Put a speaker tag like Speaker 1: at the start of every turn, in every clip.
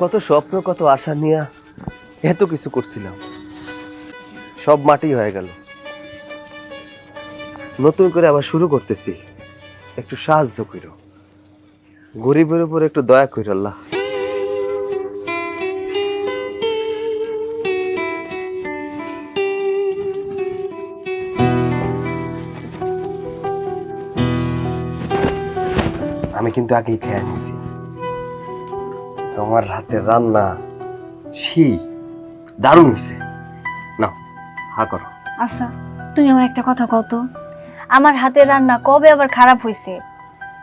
Speaker 1: কত স্বপ্ন কত আশা নিয়ে এত কিছু করছিলাম, সব মাটি হয়ে গেল। নতুন করে আবার শুরু করতেছি, একটু সাহায্য করো, গরিবের উপর একটু দয়া করো আল্লাহ। আমি কিন্তু আগেই খেয়ে নিছি, তোমার হাতের রান্না সেই দারুণ হয়েছে। না হা করো।
Speaker 2: আচ্ছা, তুমি আমার একটা কথা কও তো, আমার হাতের রান্না কবে আবার খারাপ হয়েছে?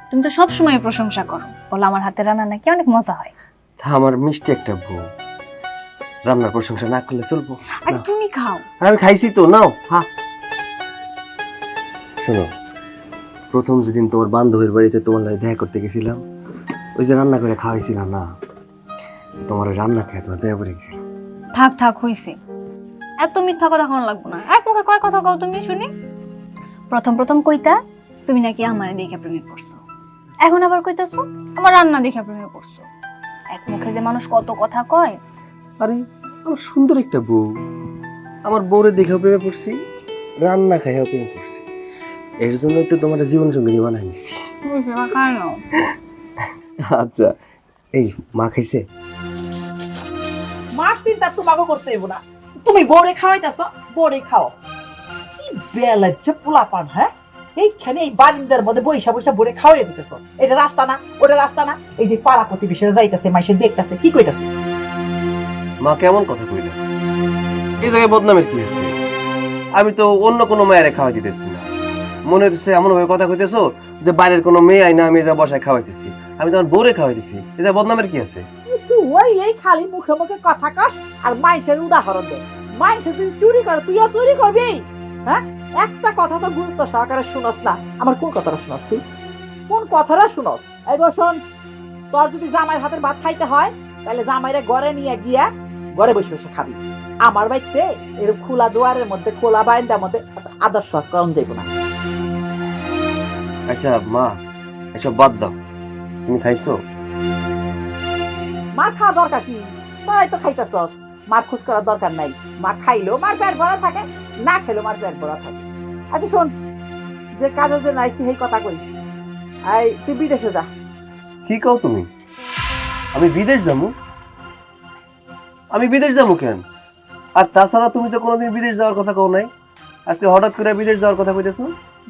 Speaker 2: তুমি তো সব সময় প্রশংসা করো, বলো আমার হাতের রান্না নাকি অনেক মজা হয়।
Speaker 1: তা আমার মিষ্টি একটা বউ, রান্নার প্রশংসা না করলে চলবো?
Speaker 2: আর তুমি খাও।
Speaker 1: আমি খাইছি তো, নাও হা। শোনো, প্রথম যেদিন তোমার বান্ধবীর বাড়িতে তোমার লাগে দেখা করতে গেছিলাম, ওই যে রান্না করে খাওয়াইছিলাম না, তোমার রান্না খেয়ে তোমার পেয়ে পড়ে গেছিল।
Speaker 2: থাক থাক হইছে, এত মিথ্যা কথা কোন লাগবো না। এক মুখে কয় কথা কও তুমি শুনি। প্রথম প্রথম কইতা তুমি নাকি আমার দেখে প্রেমে পড়ছো, এখন আবার কইতাছো আমার রান্না দেখে প্রেমে পড়ছো। এক মুখে যে মানুষ কত কথা কয়।
Speaker 1: আরে আমার সুন্দর একটা বউ, আমার বউরে দেখেও প্রেমে পড়ছি, রান্না খাইও প্রেমে পড়ছি, এর জন্যই তো তোমার জীবন সঙ্গী বানাই নিছি। আচ্ছা, এই মা খাইছে?
Speaker 3: মার চিন্তা তোমাকে করতে হইব না, তুমি বড়ে খাওয়াইতেছ, বড়ে খাও। কি বেলাচ্ছে পোলাপান, হ্যাঁ এইখানে এই বারিন্দার মধ্যে বৈশা বৈশা বড়ে খাওয়াই দিতেছ। এটা রাস্তা না, ওটা রাস্তা না। এই যে পাড়া প্রতিবেশীরা যাইতেছে, মাইসে দেখতেছে, কি কইতাছে?
Speaker 1: মা কেমন কথা কইলা? এই জায়গায় বদনামের কি আছে? আমি তো অন্য কোনো মেয়েরে খাওয়াই দিতেছি না, মনে হচ্ছে এমন ভাবে কথা কইতেছো যে বাইরের কোনো মেয়ে আইনা আমি যা বসায় খাওয়াইতেছি, আমি তোমার বউরে খাওয়াইতেছি। এই যে বদনামের কি আছে?
Speaker 3: ওই এই খালি মুখে মুখে কথা কাস আর মাইসের উদাহরণ দে। মাইসে যদি চুরি করে, তুইও চুরি করবি? হ্যাঁ, একটা কথা তো গুরুত্ব সহকারে শুনস না। আমার কোন কথাটা শুনস তুই? কোন কথাটা শুনস? এই বসন, তোর যদি জামাইয়ের হাতের ভাত খাইতে হয় তাহলে জামাইরে ঘরে নিয়ে গিয়া ঘরে বসে বসে খাবি। আমার বাড়িতে এরকম খোলা দুয়ারের মধ্যে, খোলা বারান্দার মধ্যে আদর্শ করণ যাইব না।
Speaker 1: আচ্ছা মা, এসব বাদ দাও, তুমি খাইছো?
Speaker 3: মার খাওয়া দরকার কি? তাই তো খাইতেছস। মার খোঁজ করার দরকার নাই। মা খাইলেও মার পেট ভরা থাকে, না খেলেও মার পেট ভরা থাকে। আচ্ছা শোন, যে কাজের জন্য আইসি সেই কথা কই। এই তুই বিদেশে যা।
Speaker 1: কি কও তুমি? আমি বিদেশ যাবো? আমি বিদেশ যাবো কেন? আর তাছাড়া তুমি তো কোনোদিন বিদেশ যাওয়ার কথা কও নাই, আজকে হঠাৎ করে বিদেশ যাওয়ার কথা কইতেছো।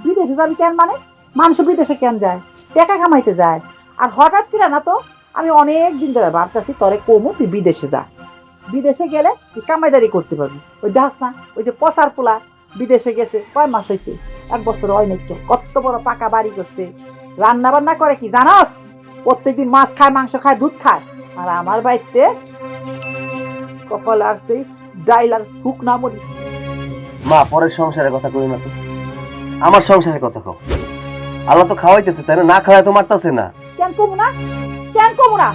Speaker 3: বিদেশে যাবি কেন মানে? মানুষ বিদেশে কেন যায়? টাকা কামাইতে যায়। আর হঠাৎ করে না তো, আমি অনেক দিন ধরে ভাবতেছি তোরে কমু তুই বিদেশে যা। বিদেশে গেলে তুই কামাইদারি করতে পারবি। ওই যাস না, ওই যে পচার পোলা বিদেশে গেছে, কয় মাস হয়েছে? 1 বছর হয় নাকি? কত বড় পাকা বাড়ি করছে, রান্না বান্না করে কি জানাস? প্রত্যেকদিন মাছ খায়, মাংস খায়, দুধ খায়। আর আমার বাড়িতে কপাল আসছে ডাইল আর হুক না মরিস।
Speaker 1: মা, পরের সংসারের কথা কই না তো, আমার সংসারের কথা কও। আল্লাহ তো খাওয়াইতেছে, তাই না? না খাওয়াই তো মারতাছে না।
Speaker 3: কেন কমু না? কেন কমু না?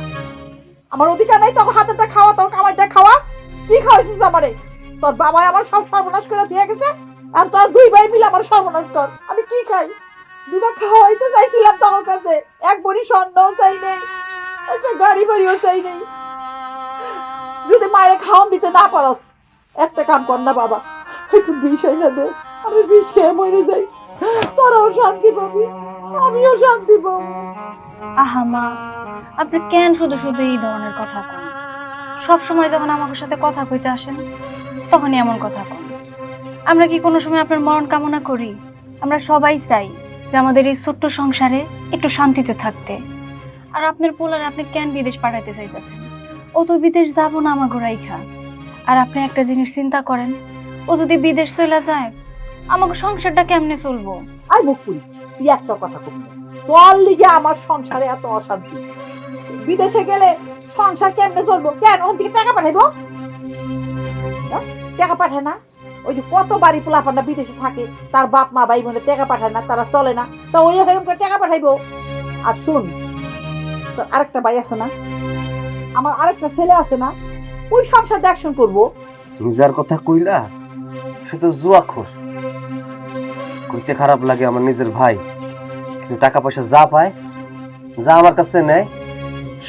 Speaker 3: আমার অধিকার নাই তোকে হাতেরটা খাওয়া, তোকে আমারটা খাওয়া? কি খাওয়াইছিস আমারে? তোর বাবা আমার সব সর্বনাশ করে দিয়ে গেছে, আর তোর 2 ভাই মিলে আমার সর্বনাশ কর। আমি কি খাই? দুটা খাওয়াইতে চাইছিলাম তোর কাছে, এক বড়ি স্বর্ণও চাই নেই, একটা গাড়ি বাড়িও চাই নেই। যদি মায়ের খাওয়ান দিতে না পারস, একটা কাম কর না বাবা, একটু বিষ এনে দে, আমি বিষ খেয়ে মরে যাই। তোরাও শান্তি পাবি, আমিও শান্তি পাবো।
Speaker 2: আহা মা, আপনি কেন শুধু শুধু এই ধরনের কথা কন? সব সময় যখন আমাদের সাথে কথা কইতে আসেন তখনই এমন কথা কন। আমরা কি কোনো সময় আপনার মরণ কামনা করি? আমরা সবাই চাই যে আমাদের এই ছোট্ট সংসারে একটু শান্তিতে থাকতে। আর আপনার পোলারে আপনি কেন বিদেশ পাঠাইতে চাইতেছেন? ও তো বিদেশ যাবো না আমাকে রাইখা। আর আপনি একটা জিনিস চিন্তা করেন, ও যদি বিদেশ চলে যায় আমাকে সংসারটা কেমনে চলবো?
Speaker 3: আর বকুল, তুই একটা কথা কবি, তোর লিগে আমার সংসারে এত অশান্তি। বিদেশে গেলে সংসার কেমনে চলবো? কেন ওখান থেকে টাকা পাঠাইবো? হ্যাঁ? টাকা পাঠায় না? ওই যে কত বাড়ি পোলাপান্না বিদেশে থাকে, তার বাপ মা ভাই বোনের টাকা পাঠায় না, তারা চলে না, তা ওই এরকম করে টাকা পাঠাইবো। আর শুন, তোর আরেকটা ভাই আছে না, আমার আরেকটা ছেলে আছে না, ওই সংসার দেখশন করবো।
Speaker 1: তুমি যার কথা কইলা সে তো জুয়াখোর। কইতে খারাপ লাগে, আমার নিজের ভাই, কিন্তু টাকা পয়সা যা পায়, যা আমার কাছ থেকে নেয়,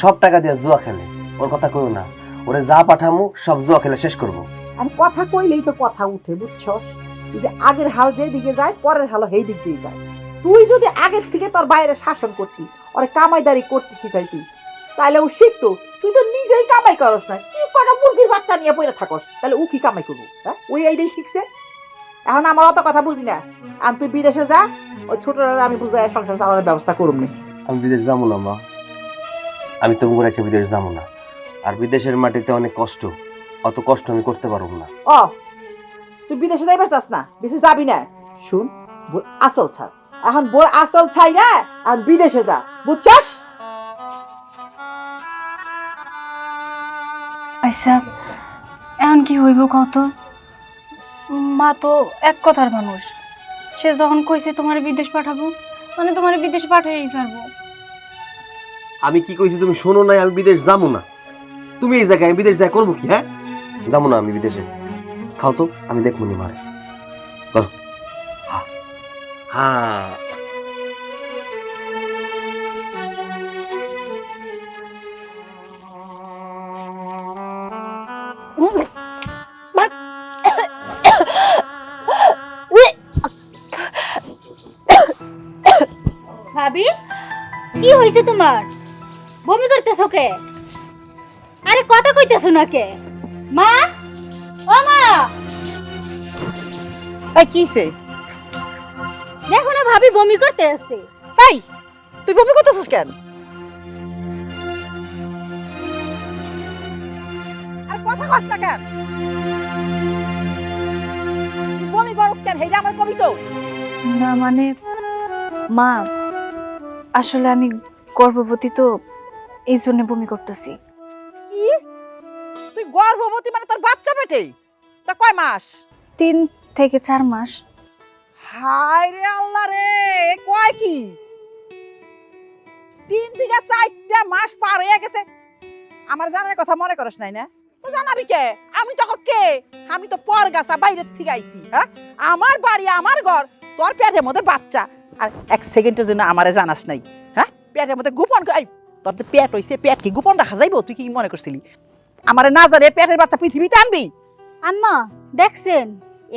Speaker 1: সব টাকা দিয়ে জুয়া খেলে। ও ওর কথা কইও না, ওরে যা পাঠামু সব জুয়া খেলে শেষ করবো।
Speaker 3: আর কথা কইলেই তো কথা উঠে, বুঝছো? তুই যে আগের হাল যে দিকে যায়, পরের হালও সেই দিক দিয়ে যায়। তুই যদি আগের থেকে তোর বাইরে শাসন করতি, ওরে কামাইদারি করতে শিখাইতি, তাহলে ও শিখতো। তুই তো নিজেই কামাই করস না, কি কটা মুরগির বাচ্চা নিয়ে পড়ে থাকস, তাহলে ও কি কামাই করবো? হ্যাঁ, ওই এইটাই শিখছে। এখন আমার অত কথা বুঝি না, আমি তুই বিদেশে যা, ওই ছোটরা আমি বুঝাই সংসার চালানোর ব্যবস্থা করুম নি।
Speaker 1: আমি বিদেশ যাবো না মা, আমি তোমাকে রেখে বিদেশ যাবো না। আর বিদেশের মাটিতে অনেক কষ্ট, অত কষ্ট আমি করতে পারবো না।
Speaker 3: ও, তুই বিদেশে যাইবার চাস না, বিদেশে যাবি না। শুন, বোর আসল ছাড়, এখন বোর আসল ছাই না, আর বিদেশে যা, বুঝছস?
Speaker 2: আচ্ছা, এখন কি হইব কত? মা তো এক কথার মানুষ, সে যখন কইছে তোমার বিদেশ পাঠাবো, মানে তোমার বিদেশ পাঠাই ছাড়বো।
Speaker 1: আমি কি কইছি তুমি শোনো নাই? আমি বিদেশ যাবো না। তুমি এই জায়গায়, আমি বিদেশ যা করবো কি? হ্যাঁ, যাবো না আমি বিদেশে। খাও তো, আমি দেখবো নি মারে। করো। হ্যাঁ হ্যাঁ,
Speaker 4: ভাবি, কি হয়েছে তোমার? বমি করতেছো কে? আরে কথা কইতেছো না কে? মা, ও মা,
Speaker 3: এই কিসে?
Speaker 4: দেখো না ভাবি বমি করতে আসছে।
Speaker 3: এই, তুই বমি করতেছিস কেন? আর কথা কস না কেন? তুই বমি করস কেন? হেইটা আমার কবি তো।
Speaker 2: না মানে মা, আসলে আমি গর্ভবতী তো, এই জন্য বমি করতেছি।
Speaker 3: কি? তুই গর্ভবতী মানে তোর বাচ্চা পেটে? তা কয় মাস?
Speaker 2: 3 থেকে 4 মাস।
Speaker 3: হায় রে আল্লাহ রে, এ কয় কি? 3 থেকে 4টা মাস পার হয়ে গেছে, আমার জানার কথা মনে করস নাই না? তো জানাবি কে? আমি তো কে? আমি তো পরগাছা বাইরের থেকে আইছি। হ্যাঁ, আমার বাড়ি, আমার ঘর, তোর পেটের মধ্যে বাচ্চা, আর 1 সেকেন্ডের জন্য আমারে জানাস নাই? হ্যাঁ, পেটের মধ্যে গোপন তোর তো পেট হইছে, পেট কি গোপন রাখা যাইব? তুই কি মনে করছিলি আমারে না জানে পেটের বাচ্চা পৃথিবীতে আনবি?
Speaker 4: আম্মা দেখছেন,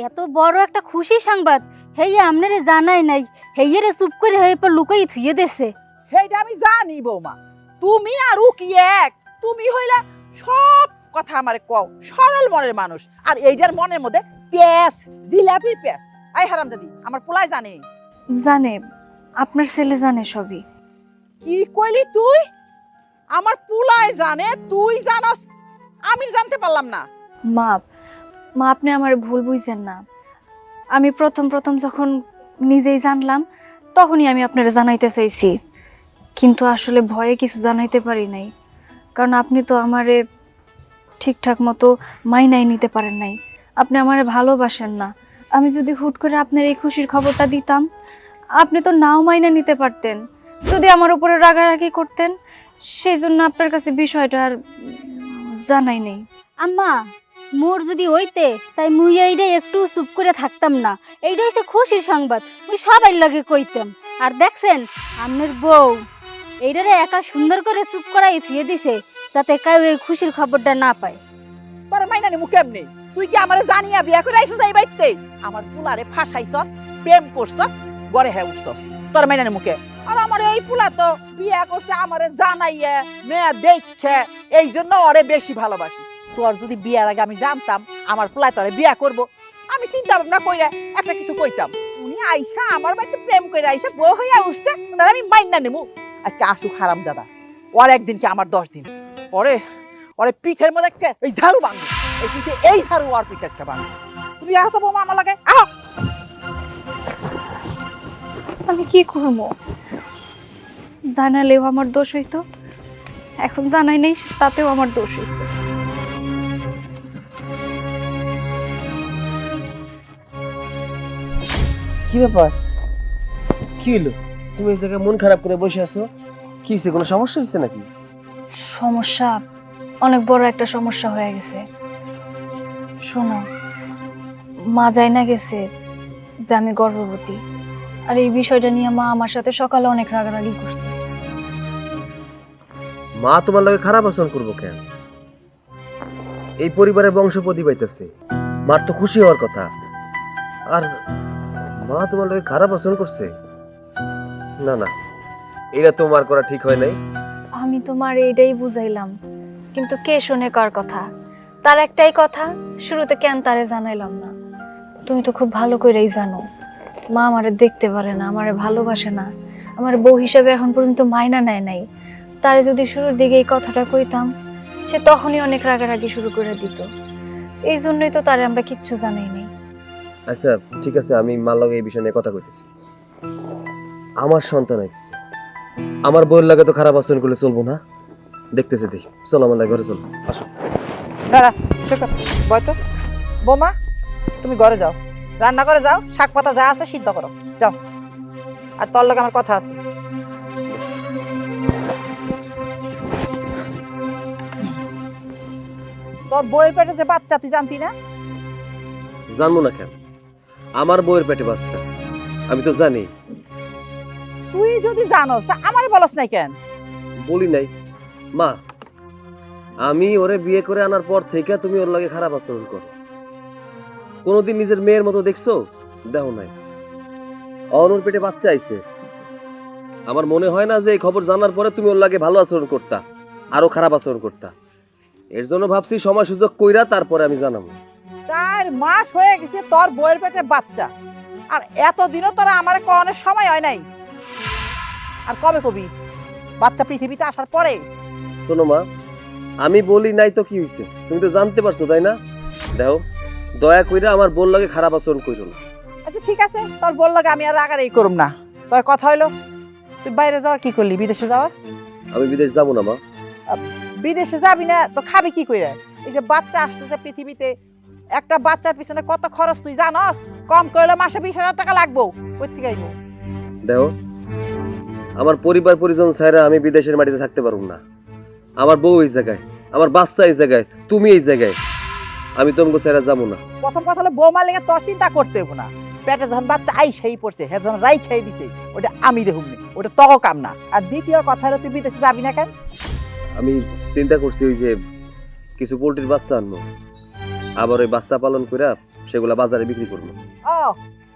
Speaker 4: এত বড় একটা খুশি সংবাদ হেইয়া আমনেরে জানাই নাই, হেইয়ারে চুপ করে হেই পর লুকাই থুইয়ে দেছে।
Speaker 3: সেইটা আমি জানি বৌমা, তুমি আর ও কি এক? তুমি হইলা সব কথা আমারে কও, সরল মনের মানুষ, আর এইটার মনের মধ্যে পেঁচ, জিলাপির পেঁচ। আই হারামজাদি, আমার পোলাই জানে।
Speaker 2: জানে, আপনার ছেলে জানে সবই।
Speaker 3: কি কইলি তুই? আমার পোলাই জানে, তুই জানস, আমি জানতে পারলাম না।
Speaker 2: মা, মা আপনি আমার ভুল বুঝছেন না। আমি প্রথম যখন নিজেই জানলাম, তখনই আমি আপনারা জানাইতে চাইছি, কিন্তু আসলে ভয়ে কিছু জানাইতে পারি নাই, কারণ আপনি তো আমারে ঠিকঠাক মতো মাইনাই নিতে পারেন নাই। আপনি আমারে ভালোবাসেন না। আমি যদি হুট করে আপনার এই খুশির খবরটা দিতাম, আপনি তো নাও মাইনা নিতে পারতেন, যদি আমার উপরে রাগারাগি করতেন। সেই জন্য আপনার কাছে বিষয়টা আর জানাই নেই।
Speaker 4: আম্মা, মোর যদি হইতে তাই মুই এইটা একটু চুপ করে থাকতাম না। এইটা হচ্ছে খুশির সংবাদ, মুই সবাই লাগে কইতাম। আর দেখছেন আমনের বউ এইটারে একা সুন্দর করে চুপ করাই থুয়ে দিছে, যাতে কেউ এই খুশির খবরটা না পায়।
Speaker 3: তোর মাইনা নিমু কেমনে? তুই কি আমারে জানিয়া বিয়া করে আইছস এই বাইতে? আমার পোলারে ফাঁসাইছস, প্রেম করছস, গড়ে হ্যাঁ উঠছস, তোর মাইনা নিমু কে? আর আমার এই পোলা তো বিয়া করছে আমারে জানাইয়া, মেয়া দেখে, এই জন্য ওরে বেশি ভালোবাসি। তোর যদি বিয়ার আগে আমি জানতাম আমার পোলা তোরে বিয়া করব, আমি চিন্তা ভাবনা কইরা একটা কিছু কইতাম। উনি আইসা আমার বাড়িতে প্রেম কইরা আইসা বউ হইয়া উঠছে, ওনার আমি মাইনা নিমু। আজকে আসুক হারামজাদা, ওর একদিন কি আমার 10 দিন। ওরে পিঠের মধ্যে দেখছে এই ঝাড়ু বাঁধ, এই পিঠে এই ঝাড়ু আর পিঠে আজকে বাঁধ। তুমি আহ তো বৌমা আমার লাগে, আহ।
Speaker 2: আমি কি করবো? জানালেও আমার দোষ হইতো, এখন জানাই নেই তাতেও আমার দোষ হইছে।
Speaker 1: কি ব্যাপার? কি হলো? তুমি এই জায়গায় মন খারাপ করে বসে আছো, কি হয়েছে? কোনো সমস্যা হয়েছে নাকি?
Speaker 2: সমস্যা, অনেক বড় একটা সমস্যা হয়ে গেছে। শোনো, মা যাই না গেছে যে আমি গর্ভবতী, আর এই বিষয়টা নিয়ে মা আমার সাথে সকালে অনেক রাগারাগি করছে।
Speaker 1: মা তোমার লগে খারাপ আচরণ করবো কেন? এই পরিবারের বংশ প্রতিপাইতেছে, মার তো খুশি হওয়ার কথা। আর মা তোমার লোকে খারাপ আচরণ করছে? না না, এটা তোমার করা ঠিক হয় নাই।
Speaker 2: আমি তোমার এইটাই বুঝাইলাম, কিন্তু কে শুনে কার কথা? তার একটাই কথা, শুরুতে কেন তারে জানাইলাম না? তুমি তো খুব ভালো করেই জানো মা আমারে দেখতে পারে না, আমারে ভালোবাসে না, আমার বউ হিসেবে এখন পর্যন্ত মাইনা নেয় নাই। তারে যদি শুরুর দিকে এই কথাটা কইতাম, সে তখনই অনেক রাগারাগি শুরু করে দিত। এই জন্যই তো তারে আমরা কিচ্ছু জানাই নাই।
Speaker 1: আচ্ছা ঠিক আছে, আমি মার লগে এই বিষয় নিয়ে কথা কইতেছি। আমার সন্তান আইতেছে, আমার বউয়ের লাগে তো খারাপ আচরণ করলে চলবো না। দেখতেছে দেখি, চলো আমার লাগে ঘরে চলো, আসো।
Speaker 3: দাঁড়া, বয় তো। বৌমা, তুমি ঘরে যাও, রান্না করে যাও, শাক পাতা যা আছে সিদ্ধ করো, যাও। আর তোর লগে আমার কথা আছে। তোর বউয়ের পেটে যে বাচ্চা তুই জানতি না?
Speaker 1: জানবো না কেন? আমার বউয়ের পেটে বাচ্চা, আমি তো জানি।
Speaker 3: তুই যদি জানোস তা আমারে বলস নাই কেন?
Speaker 1: বলি নাই মা, আমি ওরে বিয়ে করে আনার পর থেকে তুমি ওর লাগে খারাপ আচরণ করো। কোনোদিন নিজের মেয়ের মতো দেখছো? দেখো নাই। ওর পেটে বাচ্চা আইছে, আমার মনে হয় না যে এই খবর জানার পরে তুমি ওর লাগে ভালো আচরণ করতা, আরো খারাপ আচরণ করতা। এর জন্য ভাবছি সময় সুযোগ কইরা তারপরে আমি জানাবো।
Speaker 3: 4 মাস হয়ে গেছে তোর বউয়ের পেটে বাচ্চা, আর এতদিনও তোরা আমারে কোনের সময় হয় নাই। আর কবে কবি বাচ্চা পৃথিবীতে আসার পরে?
Speaker 1: শোনো মা, আমি বলি নাই তো কি হইছে, তুমি তো জানতে পারছো তাই না? দেখো, দয়া কইরা আমার বোন লাগে খারাপ আচরণ কইরো না।
Speaker 3: আচ্ছা ঠিক আছে, তোর বল লাগে আমি আর রাগারাগি করুম না। তোর কথা হইলো তুই বাইরে যাওয়ার কি করলি? বিদেশে যাওয়ার?
Speaker 1: আমি বিদেশ যাবো না মা।
Speaker 3: বিদেশে যাবি না তো খাবি কি কইরা? এই যে বাচ্চা আসতেছে পৃথিবীতে, একটা বাচ্চার পিছনে কত খরচ তুই জানস? কম করলে মাসে 20,000 টাকা লাগবো। কই থেকে আইবো?
Speaker 1: দেখো, আমার পরিবার পরিজন ছাড়া আমি বিদেশের মাটিতে থাকতে পারবো না। আমার বউ এই জায়গায়, আমার বাচ্চা এই জায়গায়, তুমি এই জায়গায়, আমি তোমাকে ছাড়া যাবো না।
Speaker 3: প্রথম কথা হলো বৌমা লেগে তোর চিন্তা করতে হইব না। পেটে যখন বাচ্চা আই সেই পড়ছে, হ্যাঁ যখন রাই খেয়ে দিছে, ওটা আমি দেখুন, ওটা তক কাম না। আর দ্বিতীয় কথা হলো তুই বিদেশে যাবি না কেন?
Speaker 1: আমি চিন্তা করছি ওই যে কিছু পোল্ট্রির বাচ্চা আনবো, আবার ওই বাচ্চা পালন করে সেগুলা বাজারে বিক্রি করবো।
Speaker 3: ও,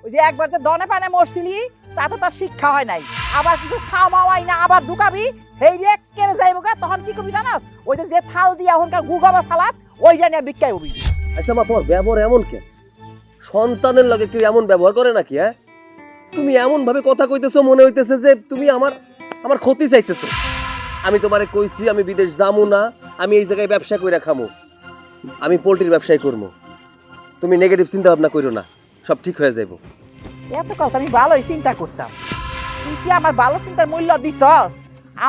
Speaker 3: ওই যে একবার যে দনে পানে মরছিলি, তাতে তার শিক্ষা হয় নাই। আবার কিছু ছাওমাওয়াই না আবার ঢুকাবি, হেই রে কেড়ে যাইব গা, তখন কি করবি জানাস? ওই যে থাল দিয়া হনকার গুগাবার ফালাস, ওইটা নিয়ে বিক্কাই হবি।
Speaker 1: আচ্ছা মা, তোমার ব্যবহার এমন কেন? সন্তানের লগে কেউ এমন ব্যবহার করে নাকি? হ্যাঁ, তুমি এমন ভাবে কথা কইতেছো, মনে হইতেছে যে তুমি আমার ক্ষতি চাইতেছো। আমি তোমারে কইছি আমি বিদেশ যাবো না, আমি এই জায়গায় ব্যবসা কইরা খামো, আমি পোল্ট্রির ব্যবসায় করবো। তুমি নেগেটিভ চিন্তা ভাবনা করো না, সব ঠিক হয়ে যাইব।
Speaker 3: এত কথা আমি ভালোই চিন্তা করতাম, তুই কি আমার ভালো চিন্তার মূল্য দিছস?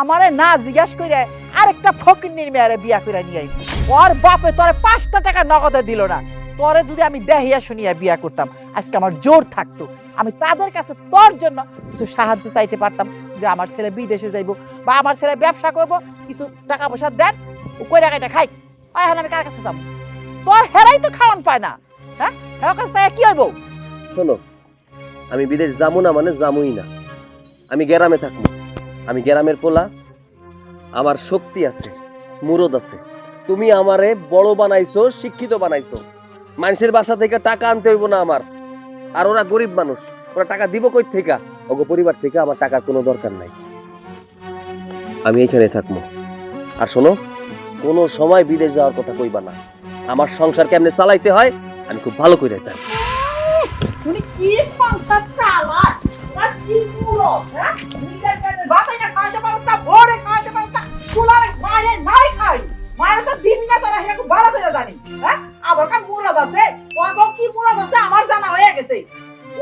Speaker 3: আমারে না জিজ্ঞাস করে আরেকটা ফকিন্নির মেয়েরে বিয়া করে নিয়ে আইবি। ওর বাপে তোরে 5টা টাকা নগদে দিল না। তোরে যদি আমি দেহিয়া শুনিয়া বিয়া করতাম, আজকে আমার জোর থাকতো, আমি তাদের কাছে তোর জন্য কিছু সাহায্য চাইতে পারতাম, যে আমার ছেলে বিদেশে যাইব বা আমার ছেলে ব্যবসা করব, কিছু টাকা পয়সা দেন, ও কই টাকাটা খাই। এখন আমি কার কাছে যাবো? তোর হেরাই তো খাওয়ান পায় না, হ্যাঁ? হেরার কাছে কি হইব?
Speaker 1: শোনো, আমি বিদেশ যাবো না মানে যাবোই না, আমি গ্রামে থাকবো। আমি গ্রামের পোলা, আমার শক্তি আছে, মুরদ আছে। তুমি আমারে বড় বানাইছো, শিক্ষিত বানাইছো, মানুষের বাসা থেকে টাকা আনতে হইব না আমার। আর ওরা গরিব মানুষ, ওরা টাকা দিব কই থেকে? ওগো পরিবার থেকে আমার টাকার কোনো দরকার নাই, আমি এখানে থাকবো। আর শোনো, কোনো সময় বিদেশ যাওয়ার কথা কইবা না। আমার সংসার কেমনে চালাইতে হয় আমি খুব ভালো করে জানি।
Speaker 3: তুমি কি সংসার চালায়? আর কি পুরো, হ্যাঁ? নিজের পেটে ভাতই না খাইতে পারছ না, ভোরে খাইতে পারছ না, কুলারে মায়ের নাই খাই। মায়ের তো দিবি না, তারা হেকে ভালো করে জানি, হ্যাঁ? আবার কার মুরাদ আছে, তোর কি মুরাদ আছে আমার জানা হয়ে গেছে।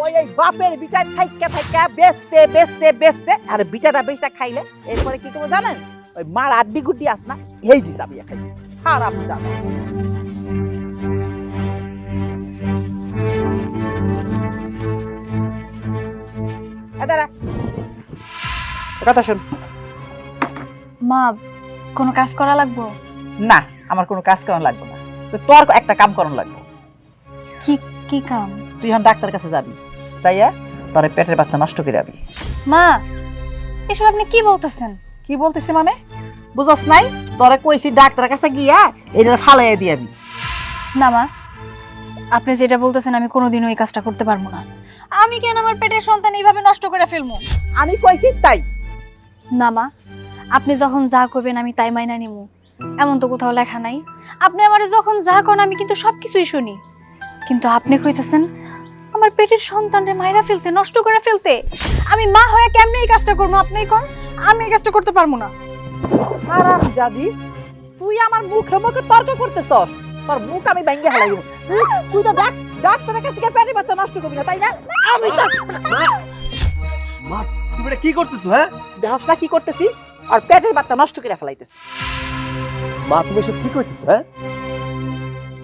Speaker 3: ওই এই বাপের বিটা থাইকা থাইকা বেচতে বেচতে বেচতে, আর বিটাটা বেচা খাইলে এরপরে কি করবো জানেন? ওই মার আড্ডি গুড্ডি আস না, এই দিস আমি খাই, খারাপ জানা। দাঁড়া, কথা শোন।
Speaker 2: মা, কোনো কাজ করা লাগবো?
Speaker 3: না, আমার কোনো কাজ করানো লাগবে না, তো তোর একটা কাম করানো লাগবে।
Speaker 2: কি কি কাম?
Speaker 3: তুই এখন ডাক্তারের কাছে যাবি, যাইয়া তোর পেটের বাচ্চা নষ্ট করে যাবি।
Speaker 2: মা, এসব আপনি কি বলতেছেন?
Speaker 3: কি বলতেছি মানে বুঝস নাই? তোরে কইছি ডাক্তারের কাছে গিয়া এটা ফালাইয়া দিয়াবি।
Speaker 2: না মা, আপনি যেটা বলতেছেন আমি কোনোদিনও এই কাজটা করতে পারবো না। আমি কেন আমার পেটের সন্তান এইভাবে নষ্ট করে ফেলবো?
Speaker 3: আমি কইছি তাই।
Speaker 2: না মা, আপনি যখন যা করবেন আমি তাই মাইনা নিমু, এমন তো কোথাও লেখা নাই। আপনি আমারে যখন যা করেন আমি কিন্তু সবকিছুই শুনি, কিন্তু আপনি কইতেছেন আমার পেটের সন্তানরে মাইরা ফেলতে, নষ্ট করে ফেলতে। আমি মা হয়ে কেমনে এই কাজটা করবো? আপনিই কোন, আমি এই কাজটা করতে পারবো না।
Speaker 3: হারাম জাদি, তুই আমার মুখে মুখে তর্ক করতেছস, তোর মুখ আমি ভেঙে হালাই দেব। তুই তো ডাক্তারের কাছে গিয়ে পেটের বাচ্চা নষ্ট করবি না, তাই না? আমি তো
Speaker 1: মা তুমি এটা কি করতেছো? হ্যাঁ
Speaker 3: দেহস না কি করতেছি, আর পেটের বাচ্চা নষ্ট করে ফেলাইতেছি।
Speaker 1: মা তুমি এসব কি করতেছো? হ্যাঁ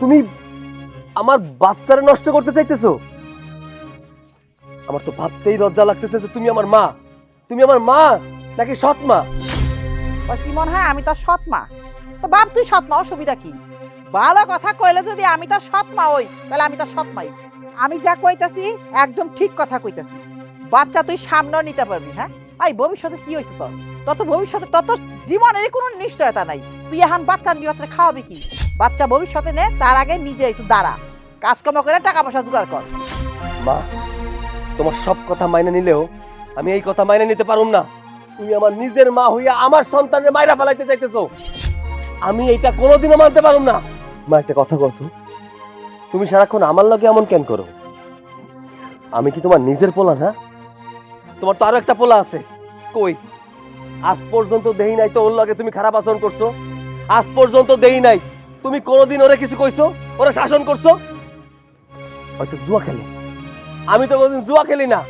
Speaker 1: তুমি আমার বাচ্চারে নষ্ট করতে চাইতেছো? আমার তো ভাবতেই লজ্জা লাগতেছে যে তুমি আমার মা। তুমি আমার মা নাকি সৎ মা?
Speaker 3: ওর কি মনে হয় আমি তোর সৎ মা? তো বাপ তুই সৎ মা, অসুবিধা কি? ভালো কথা কইলে যদি আমি তোর সৎ মা হই, তাহলে আমি তোর সৎ মাই। আমি যা কইতাছি একদম ঠিক কথা কইতাছি। বাচ্চা তুই সামনেও নিতে পারবি। হ্যাঁ এই ভবিষ্যতে কি হয়েছে তোর? তত ভবিষ্যতে তত জীবনের কোনো নিশ্চয়তা নাই। তুই এখন বাচ্চা নিয়ে বাচ্চা খাওয়াবি কি? বাচ্চা ভবিষ্যতে নে, তার আগে নিজে একটু দাঁড়া, কাজকর্ম করে টাকা পয়সা জোগাড় কর।
Speaker 1: মা তোমার সব কথা মাইনে নিলেও আমি এই কথা মাইনে নিতে পারুম না। তুমি আমার নিজের মা হইয়া আমার সন্তানের মাইরা ফেলাইতে চাইতেছো, আমি এইটা কোনোদিনও মানতে পারুম না। মা একটা কথা কত, তুমি সারাক্ষণ আমার লগে এমন কেন করো? আমি কি তোমার নিজের পোলা না? তোমার তো আরো একটা পোলা আছে, কই? আজ পর্যন্ত দেই নাই তো ওর লগে তুমি খারাপ আচরণ করছো? আজ পর্যন্ত দেই নাই তুমি কোনোদিন ওরে কিছু কইছো, ওরে শাসন করছো? হয়তো জুয়া খেলে, আমি তো কোনোদিন জুয়া খেলি না।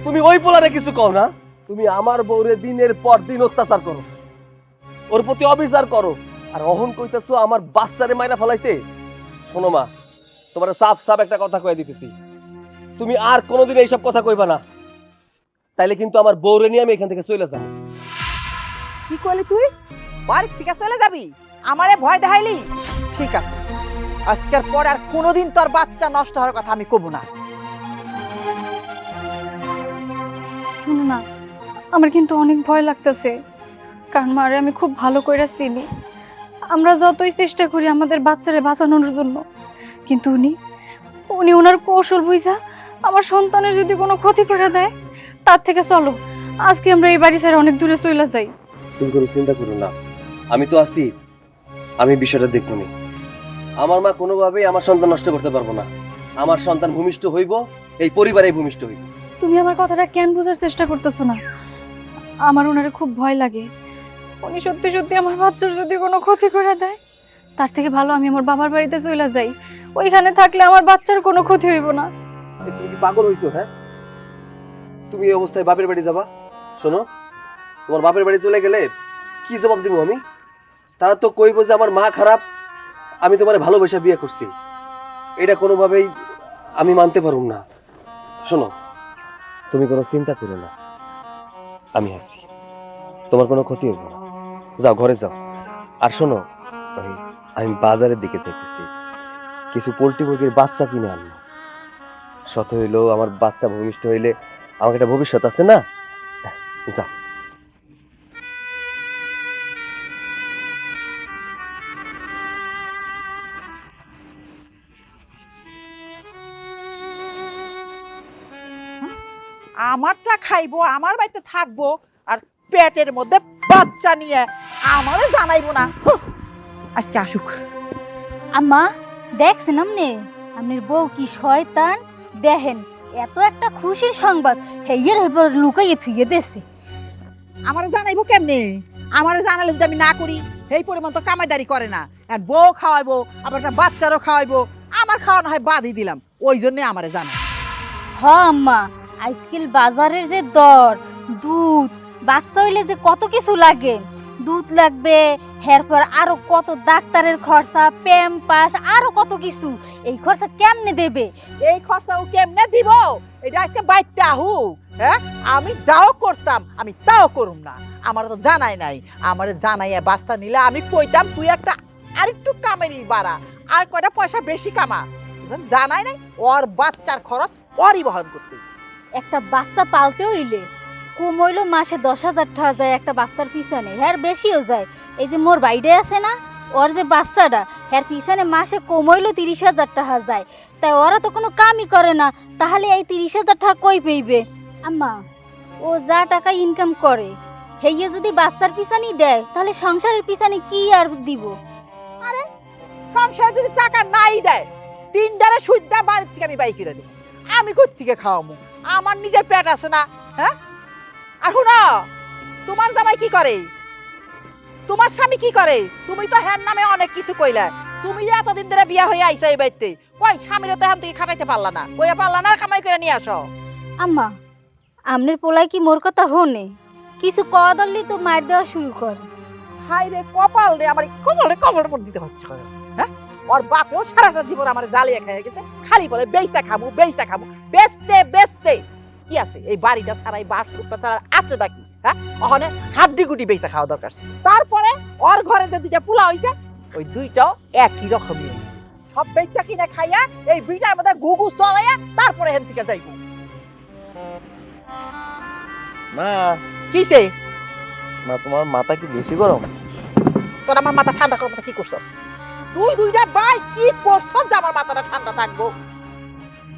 Speaker 1: তুমি ওই পোলারে কিছু কও না? তুমি আমার বউরে দিনের পর দিন অত্যাচার করো, ওর প্রতি অবিচার করো, আর অহন কইতেছো আমার বাচ্চারে মাইরা ফেলাইতে। শোনো মা, তোমার সাফ সাফ একটা কথা কয়ে দিতেছি, তুমি আর কোনোদিন এইসব কথা কইবা না, তাইলে কিন্তু আমার বউরে নিয়ে আমি এখান থেকে চলে যাবো।
Speaker 3: কি কইলি তুই? বাড়ি থেকে চলে যাবি? আমারে ভয় দেখাইলি? ঠিক আছে, আজকের পর আর কোনোদিন তোর বাচ্চা নষ্ট হওয়ার কথা আমি কব না।
Speaker 2: শুনো না, আমার কিন্তু অনেক ভয় লাগতেছে, কারণ মারে আমি খুব ভালো করে চিনি। আমরা যতই চেষ্টা করি আমাদের বাচ্চারে বাঁচানোর জন্য, কিন্তু উনি ওনার কৌশল বুঝা আমার সন্তানের যদি কোনো ক্ষতি করে দেয়, তার থেকে চলো আজকে আমরা এই বাড়ি ছেড়ে অনেক দূরে চলে যাই।
Speaker 1: তুমি কোনো চিন্তা করো না, আমি তো আছি, আমি বিষয়টা দেখবো নি। আমার মা কোনোভাবেই আমার সন্তান নষ্ট করতে পারবো না। আমার সন্তান ভূমিষ্ঠ হইব, এই পরিবারেই ভূমিষ্ঠ হইব।
Speaker 2: তুমি আমার কথাটা কেন বোঝার চেষ্টা করতেছো না? আমার ওনারে খুব ভয় লাগে, উনি সত্যি সত্যি আমার বাচ্চার যদি কোনো ক্ষতি করে দেয়, তার থেকে ভালো আমি আমার বাবার বাড়িতে চলে যাই। ওইখানে থাকলে আমার বাচ্চার কোনো ক্ষতি হইব না।
Speaker 1: তুমি কি পাগল হইছো? হ্যাঁ তুমি এই অবস্থায় বাপের বাড়ি যাবা? শোনো, তোমার বাপের বাড়ি চলে গেলে কি জবাব দিব আমি? তারা তো কইব যে আমার মা খারাপ, আমি তোমার ভালোবাসা বিয়ে করছি। এটা কোনোভাবেই আমি মানতে পারুম না। শোনো, তুমি কোনো চিন্তা করো না, আমি আছি, তোমার কোনো ক্ষতি হইব না। যাও, ঘরে যাও। আর শোনো, আমি বাজারের দিকে যাইতেছি, কিছু পোল্ট্রি মুরগির বাচ্চা কিনে আনবো। শত হইলেও আমার বাচ্চা ভূমিষ্ঠ হইলে আমার একটা ভবিষ্যৎ আছে না? যাও।
Speaker 3: আমারটা খাইবো, আমার বাড়িতে থাকবো, আর পেটের মধ্যে বাচ্চা নিয়ে আমারে জানাইবো না। হুঁ, আজকে আসুক।
Speaker 4: আম্মা দেখছেন আমনে আপনার বউ কি শয়তান? দেখেন এত একটা খুশির সংবাদ হেইয়ের এবার লুকাইয়ে থুইয়ে দেছে।
Speaker 3: আমারে জানাইবো কেমনে? আমারে জানালে যদি আমি না করি, এই পরিমাণ তো কামাইদারি করে না। আর বউ খাওয়াইবো, আবার একটা বাচ্চারও খাওয়াইবো, আমার খাওয়ানো হয় বাদই দিলাম, ওই জন্য আমারে জানাই।
Speaker 4: হ আম্মা, আজকাল বাজারের যে দর, দুধ বাচ্চা হইলে যে কত কিছু লাগে, দুধ লাগবে, এরপর আরো কত ডাক্তারের খরচা, প্যাম্পাস, আরো কত কিছু, এই খরচা কেমনে দেবে?
Speaker 3: এই খরচা ও কেমনে দিব? এটা আজকে বাইতে আহুক। হ্যাঁ, আমি যাও করতাম, আমি তাও করুম না। আমার তো জানাই নাই। আমার জানাইয়া বাস্তা নিলে আমি কইতাম তুই একটা আরেকটু কামেরি বাড়া, আর কয়টা পয়সা বেশি কামা। জানাই নাই, ওর বাচ্চার খরচ ওরই বহন করতে।
Speaker 4: একটা বাচ্চা পালতে হইলে কম হইলো মাসে 10,000 টাকা যায় একটা বাচ্চার পিছনে, হ্যাঁ বেশিও যায়। এই যে মোর বাইরে আছে না, ওর যে বাচ্চাটা, এর পিছনে মাসে কমইলো 30,000 টাকা যায়, তাই ওরা তো কোনো কামই করে না, তাহলে এই 30,000 টাকা কই পেইবে? আম্মা, ও যা টাকা ইনকাম করে হেইয়ে যদি বাচ্চার পিছানি দেয়, তাহলে সংসারের পিছানি কি আর দিব?
Speaker 3: সংসারে যদি টাকা নাই দেয়, তিনটারে সুদ্ধা বাড়ি থেকে আমি বাই করে দিই। আমি কোথ থেকে খাওয়াবো? আমার নিজের পেট আছে না? হ্যাঁ, আর শুনো, তোমার জামাই কি করে, তোমার স্বামী কি করে? তুমি তো হ্যার নামে অনেক কিছু কইলা। তুমি যে এতদিন ধরে বিয়া হয়ে আইছো এই বাড়িতে, কই স্বামীরে তো এখান থেকে খাটাইতে পারলা না, কইয়া পারলা না কামাই করে নিয়ে আসো।
Speaker 4: আম্মা, আমনের পোলাই কি মোর কথা হনে? কিছু কওয়া দললি তো মার দেওয়া শুরু করে।
Speaker 3: হাই রে কপাল রে, আমার কপালের উপর দিতে হচ্ছে। হ্যাঁ, ওর বাপেও সারাটা জীবন আমার জ্বালিয়ে খেয়ে গেছে, খালি বলে বেইসা খাবো বেইসা খাবো, বেচতে বেচতে কি আছে এই বাড়িটা ছাড়াই বাসরুমটা ছাড়া আছে নাকি? হ্যাঁ, ওখানে হাড্ডি গুটি বেইসা খাওয়া দরকার ছিল। তারপরে ওর ঘরে যে দুইটা পোলা হইছে, ওই দুইটাও একই রকমই হইছে। সব বেচা কিনে খাইয়া এই বিটার মধ্যে গুগু চলাইয়া তারপরে হেন থেকে যাইব।
Speaker 1: মা,
Speaker 3: কিসে?
Speaker 1: মা তোমার মাথা কি বেশি গরম?
Speaker 3: তোর আমার মাথা ঠান্ডা করার কথা কি করছস? তুই দুইটা ভাই কি করছস যে আমার মাথাটা ঠান্ডা থাকবো?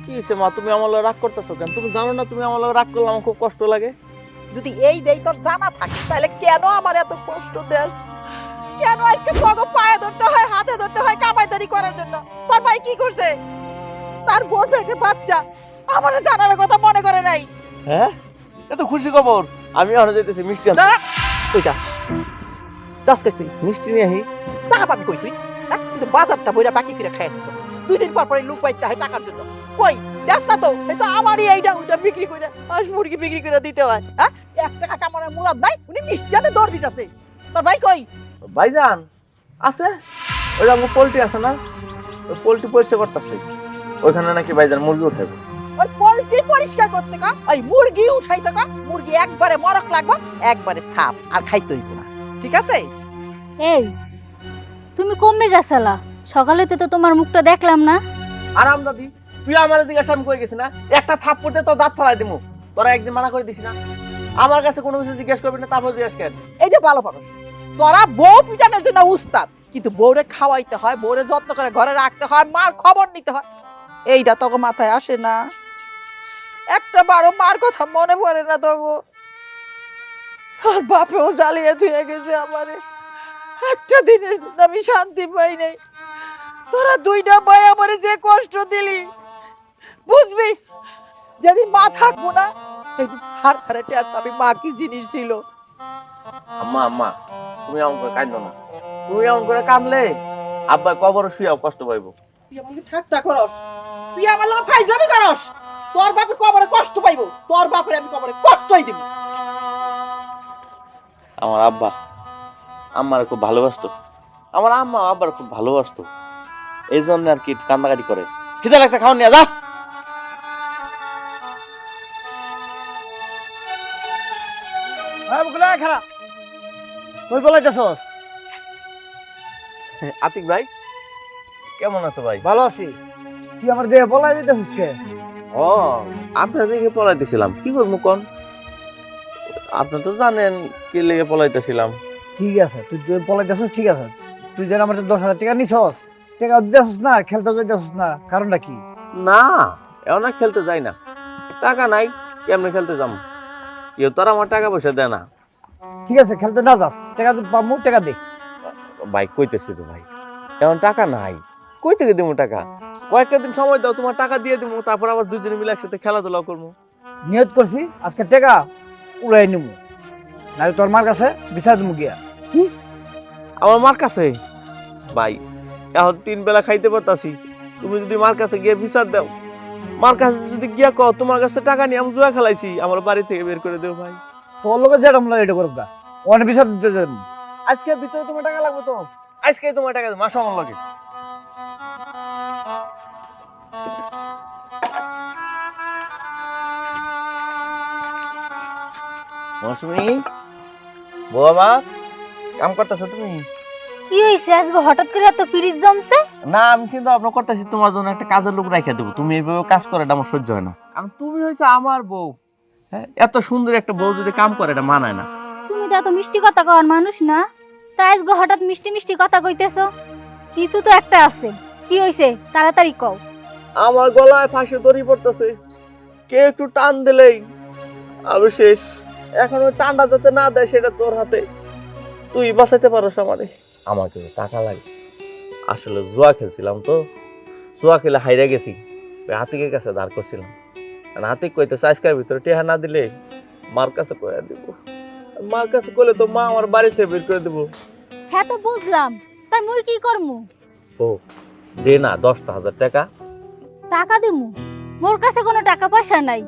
Speaker 5: কি হয়েছে মা, তুমি আমার লগে রাগ করতেছো কেন? তুমি জানো না তুমি আমার লগে রাগ করলে আমার খুব কষ্ট লাগে।
Speaker 3: যদি এই দেই তোর জানা থাকে, তাহলে কেন আমার এত কষ্ট দেস? কেন আজকে তোকে পায়ে ধরতে হয়, হাতে ধরতে হয় কামাইদারি করার জন্য? তোর ভাই কি করছে? তার বোন পেটে বাচ্চা, আমার জানার কথা মনে করে নাই।
Speaker 5: হ্যাঁ, এত খুশি খবর। আমি এখন যাইতেছি মিষ্টি আনতে।
Speaker 3: দাঁড়া, তুই যাস যাস কই? তুই
Speaker 5: মিষ্টি নিয়ে আহি।
Speaker 3: টাকা পাবি কই? তুই হ্যাঁ, তুই তো বাজারটা বইরা বাকি করে খাই নিছিস। 2 দিন পর পরে লোক পাইতে হয় টাকার জন্য। কই দেস না তো, এই তো আমারই এইটা ওইটা বিক্রি করে, হাঁস মুরগি বিক্রি করে দিতে হয়। হ্যাঁ, 1 টাকা কামানোর মুরাদ নাই, উনি মিষ্টিতে দৌড় দিতেছে। তোর ভাই কই?
Speaker 5: ভাইজান আছে, ওই আমার পোল্ট্রি আছে না, ওই পোল্ট্রি পরিষ্কার করতেছে। ওইখানে নাকি ভাইজান মুরগি উঠাইবো।
Speaker 3: ওই পোল্ট্রি পরিষ্কার করতে কা, ওই মুরগি উঠাইতে কা। মুরগি একবারে মরক লাগবে, একবারে সাপ, আর খাইতে হইব না, ঠিক আছে?
Speaker 4: এই, তুমি কমবে গেছালা, সকালে তো তোমার মুখটা দেখলাম না।
Speaker 5: আরাম দাদি, তুই আমার দিকে আমি কই গেছি না, একটা থাপ্পড়ে তো দাঁত ফালাই দিমু। তোরা একদিন মানা করে দিছি না, আমার কাছে কোনো কিছু জিজ্ঞেস করবি না, তারপর জিজ্ঞেস কর।
Speaker 3: এইটা ভালো পারস। তোরা বউ পিটানোর জন্য উস্তাদ, কিন্তু বউরে খাওয়াইতে হয়, বউরে যত্ন করে ঘরে রাখতে হয়, মার খবর নিতে হয়, এইটা তোকে মাথায় আসে না? একটা বারো মার কথা মনে পড়ে না তোকে? আর বাপেও জ্বালিয়ে ধুয়ে গেছে আমারে, একটা দিনের জন্য আমি শান্তি পাই নাই। তোরা দুইটা ভাই আমারে যে কষ্ট দিলি, বুঝবি যেদিন মা থাকবো না, সেদিন হার হারে টের পাবি মা কি জিনিস ছিল।
Speaker 5: আম্মা আম্মা, তুমি এমন করে কাঁদো না। তুমি এমন করে কাঁদলে আব্বা কবরে শুয়েও কষ্ট পাইবো।
Speaker 3: তুই আমাকে ঠাট্টা করস, তুই আমার লগে ফাইজলামি করস। তোর বাপে কবরে কষ্ট পাইবো, তোর বাপরে আমি কবরে কষ্টই দিব।
Speaker 5: আমার আব্বা আম্মার খুব ভালোবাসতো, আমার আম্মা আব্বার খুব ভালোবাসতো, এই জন্য আর কি কান্দাকাটি করে। খিদে লাগছে, খাওয়া নিয়ে যা।
Speaker 1: খারাপ তুই বলাইতেছস?
Speaker 5: আতিক ভাই কেমন আছো ভাই?
Speaker 1: ভালো আছি। তুই আমার দিয়ে বলাই দিতে হচ্ছে?
Speaker 5: ও, আপনার দিকে পলাইতেছিলাম, কি করবো কোন? আপনি তো জানেন কি লেগে পলাইতেছিলাম।
Speaker 6: ঠিক আছে, তুই পলাইতেছস, ঠিক আছে। তুই যেন আমার 10,000 টাকা নিছস, টাকা দিতেছস না, খেলতে যাইতেছস না, কারণটা কি?
Speaker 5: না, এমন খেলতে যাই না, টাকা নাই, কেমনে খেলতে যাম? কেউ তো আর আমার টাকা পয়সা দেয় না।
Speaker 6: ঠিক আছে, খেলতে না যাস, টাকা পাবো, টাকা দে।
Speaker 5: ভাই কইতেছি তো ভাই, এমন টাকা নাই, কই থেকে দেবো টাকা? কয়েকটা দিন সময় দাও, তোমার টাকা দিয়ে দেবো, তারপর আবার দুজনে মিলে একসাথে খেলাধুলা করবো।
Speaker 6: নিয়ত করছি আজকে টাকা উড়াই নিবো, নাহলে তোর মার কাছে বিচার দেবো গিয়া।
Speaker 5: আমার মার কাছে? ভাই এখন 3 বেলা খাইতে পারতাছি, তুমি যদি মার কাছে গিয়ে বিচার দাও, মার কাছে যদি গিয়া কও তোমার কাছে টাকা নিয়ে আমি জুয়া খেলাইছি, আমার বাড়ি থেকে বের করে দেও ভাই।
Speaker 6: তোর লোকের যেটা মনে হয় এটা করব না, অনেক বিচার দিতে যাবো।
Speaker 5: আজকের ভিতরে তোমার টাকা লাগবে তো? আজকে তোমার টাকা দেবো, মাসো আমার লাগে। মৌসুমী, বাবা কাম করতেছো তুমি?
Speaker 4: কি হইছে আজকে হঠাৎ করে এত পিরিচ জমছে?
Speaker 5: না, আমি চিন্তা ভাবনা করতেছি তোমার জন্য একটা কাজের লোক রাখা দেবো, তুমি এইভাবে কাজ করে এটা আমার সহ্য হয় না। কারণ তুমি হয়েছে আমার বউ, হ্যাঁ, এত সুন্দর একটা বউ যদি কাম করে এটা মানায় না।
Speaker 4: তুমি তো এত মিষ্টি কথা কওয়ার মানুষ না, তাই আজকে হঠাৎ মিষ্টি মিষ্টি কথা কইতেছো। কিছু তো একটা আছে, কি হইছে তাড়াতাড়ি কও।
Speaker 5: আমার গলায় ফাঁসি দড়ি পড়তেছে, কে একটু টান দিলেই আমি শেষ। এখন ওই টানটা যাতে না দেয় সেটা তোর হাতে, তুই বাঁচাইতে পারোস আমারে। আমার কিন্তু টাকা লাগে, আসলে জুয়া খেলছিলাম তো, জুয়া খেলে হাইরা গেছি, হাতিকের কাছে ধার করছিলাম। হাতিক কইতেছে আজকের ভিতরে টেহা না দিলে মার কাছে কইয়া দিব। মার কাছে কইলে তো মা আমার বাড়িতে বের করে দিব।
Speaker 4: হ্যাঁ তো বুঝলাম, তাই মুই কি করমু?
Speaker 5: ও দে না 10,000 টাকা।
Speaker 4: টাকা দিমু? মোর কাছে কোনো টাকা পয়সা নাই,